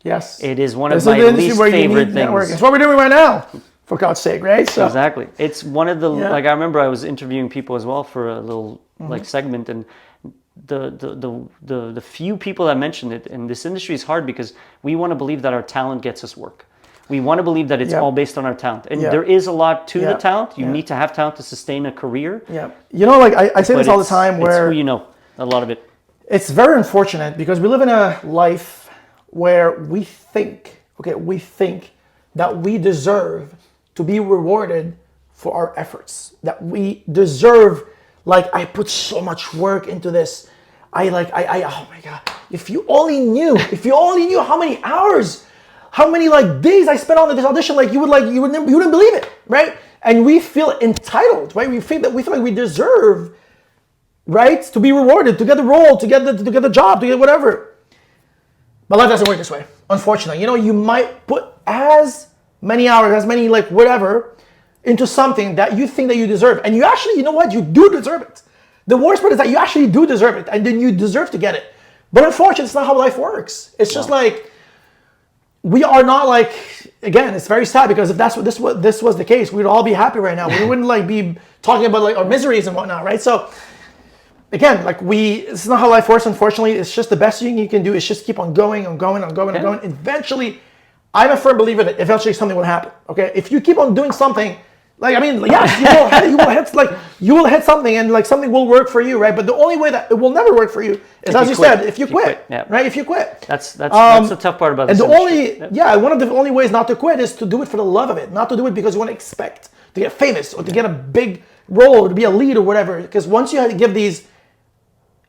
Yes. It is one of my least favorite things. Networking. It's what we're doing right now, for God's sake, right? So. Exactly. It's one of the, like, I remember I was interviewing people as well for a little like segment, and the few people that mentioned it, and this industry is hard because we want to believe that our talent gets us work. We want to believe that it's all based on our talent. And there is a lot to the talent. You need to have talent to sustain a career. Yeah. You know, like I say this all the time, where... It's who you know, a lot of it. It's very unfortunate because we live in a life where we think that we deserve to be rewarded for our efforts. That we deserve, like, I put so much work into this. Oh my God. If you only knew how many hours, how many like days I spent on this audition, like you wouldn't believe it, right? And we feel entitled, right? We feel like we deserve, right, to be rewarded, to get the role, to get the job, to get whatever. But life doesn't work this way, unfortunately. You know, you might put as many hours, as many like whatever, into something that you think that you deserve, and you actually, you know what, you do deserve it. The worst part is that you actually do deserve it, and then you deserve to get it. But unfortunately, it's not how life works. It's just like, we are not like, again, it's very sad, because if this was the case, we'd all be happy right now. We wouldn't like be talking about like our miseries and whatnot, right? So again, like it's not how life works, unfortunately. It's just the best thing you can do is just keep on going and going and going and going. Eventually, I'm a firm believer that eventually something will happen, okay? If you keep on doing something, like, I mean, yes, you will hit something, and like something will work for you, right? But the only way that it will never work for you is, as you said, if you quit, right? If you quit. That's the tough part about this. And one of the only ways not to quit is to do it for the love of it, not to do it because you want to expect to get famous or to get a big role or to be a lead or whatever. Because once you give these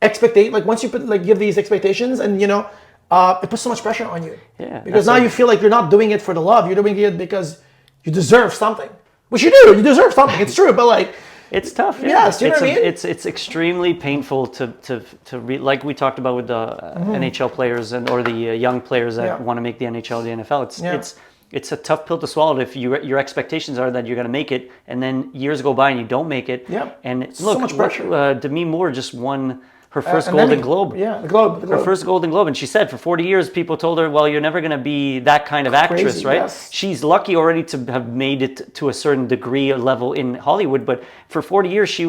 give these expectations, and you know, it puts so much pressure on you. Yeah. Because now you feel like you're not doing it for the love; you're doing it because you deserve something. Which you do. You deserve something. It's true, but like, it's tough. Yeah. Yes, you know what I mean? It's extremely painful to like we talked about with the NHL players or the young players that want to make the NHL, the NFL. It's a tough pill to swallow if your expectations are that you're going to make it, and then years go by and you don't make it. Yeah. And look, so much pressure. Demi Moore just won her first Golden Globe. Yeah, the Globe. Her first Golden Globe. And she said for 40 years, people told her, well, you're never going to be that kind of actress, right? Yes. She's lucky already to have made it to a certain degree or level in Hollywood. But for 40 years, she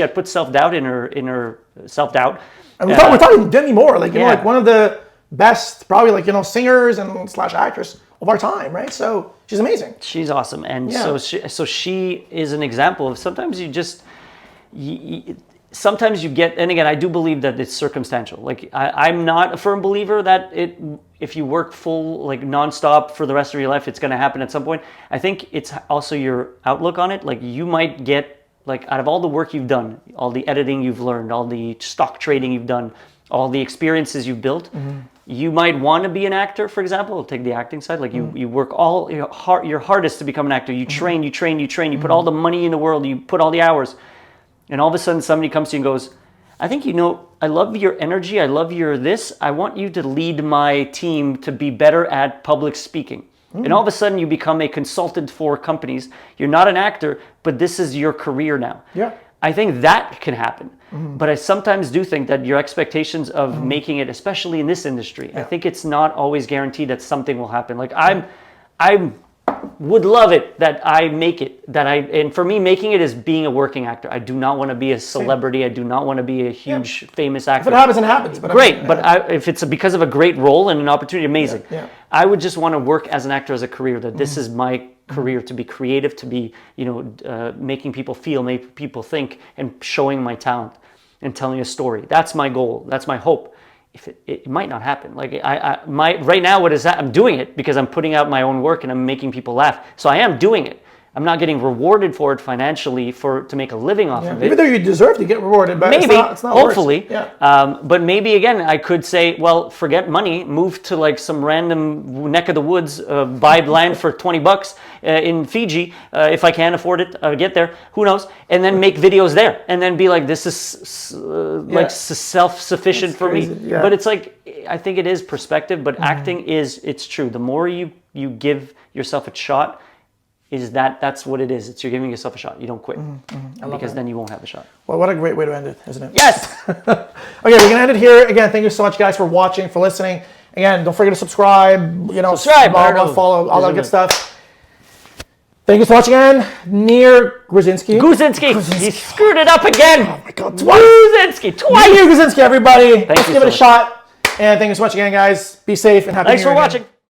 had put self-doubt in her self-doubt. And we're talking Demi Moore, like, you know, like one of the best, probably like, you know, singers and / actress of our time, right? So she's amazing. She's awesome. And so she is an example of sometimes you just... Sometimes you get, and again, I do believe that it's circumstantial. Like I'm not a firm believer that if you work full, like nonstop for the rest of your life, it's going to happen at some point. I think it's also your outlook on it. Like you might get, like out of all the work you've done, all the editing you've learned, all the stock trading you've done, all the experiences you've built, you might want to be an actor, for example. Take the acting side. Like you work all your hardest to become an actor. You train, you put all the money in the world, you put all the hours. And all of a sudden somebody comes to you and goes, I think, you know, I love your energy. I love your this. I want you to lead my team to be better at public speaking. And all of a sudden you become a consultant for companies. You're not an actor, but this is your career now. Yeah. I think that can happen. But I sometimes do think that your expectations of making it, especially in this industry, I think it's not always guaranteed that something will happen. Like I'm would love it that I make it. And for me, making it is being a working actor. I do not want to be a celebrity. I do not want to be a huge famous actor. If it happens, it happens. But great, if it's because of a great role and an opportunity, amazing. I would just want to work as an actor as a career. That this is my career, to be creative, to be making people feel, making people think, and showing my talent and telling a story. That's my goal. That's my hope. If it might not happen. Like right now, what is that? I'm doing it because I'm putting out my own work and I'm making people laugh. So I am doing it. I'm not getting rewarded for it financially to make a living off of it. Even though you deserve to get rewarded, but maybe, it's not hopefully. Yeah. But maybe again, I could say, well, forget money, move to like some random neck of the woods, buy land for $20 in Fiji, if I can afford it, get there. Who knows? And then make videos there, and then be like, this is like self-sufficient for me. Yeah. But it's like, I think it is perspective. But acting it's true. The more you give yourself a shot. That's what it is. You're giving yourself a shot. You don't quit because then you won't have a shot. Well, what a great way to end it, isn't it? Yes. Okay, we're gonna end it here. Again, thank you so much, guys, for watching, for listening. Again, don't forget to subscribe. Follow, all that good stuff. Thank you so much again, Nir Guzinski. He screwed it up again. Oh my God, twice. Guzinski, twice. Nir Guzinski, everybody. Let's give it a much. shot. And thank you so much again, guys. Be safe and happy. Thanks New Year for again. watching.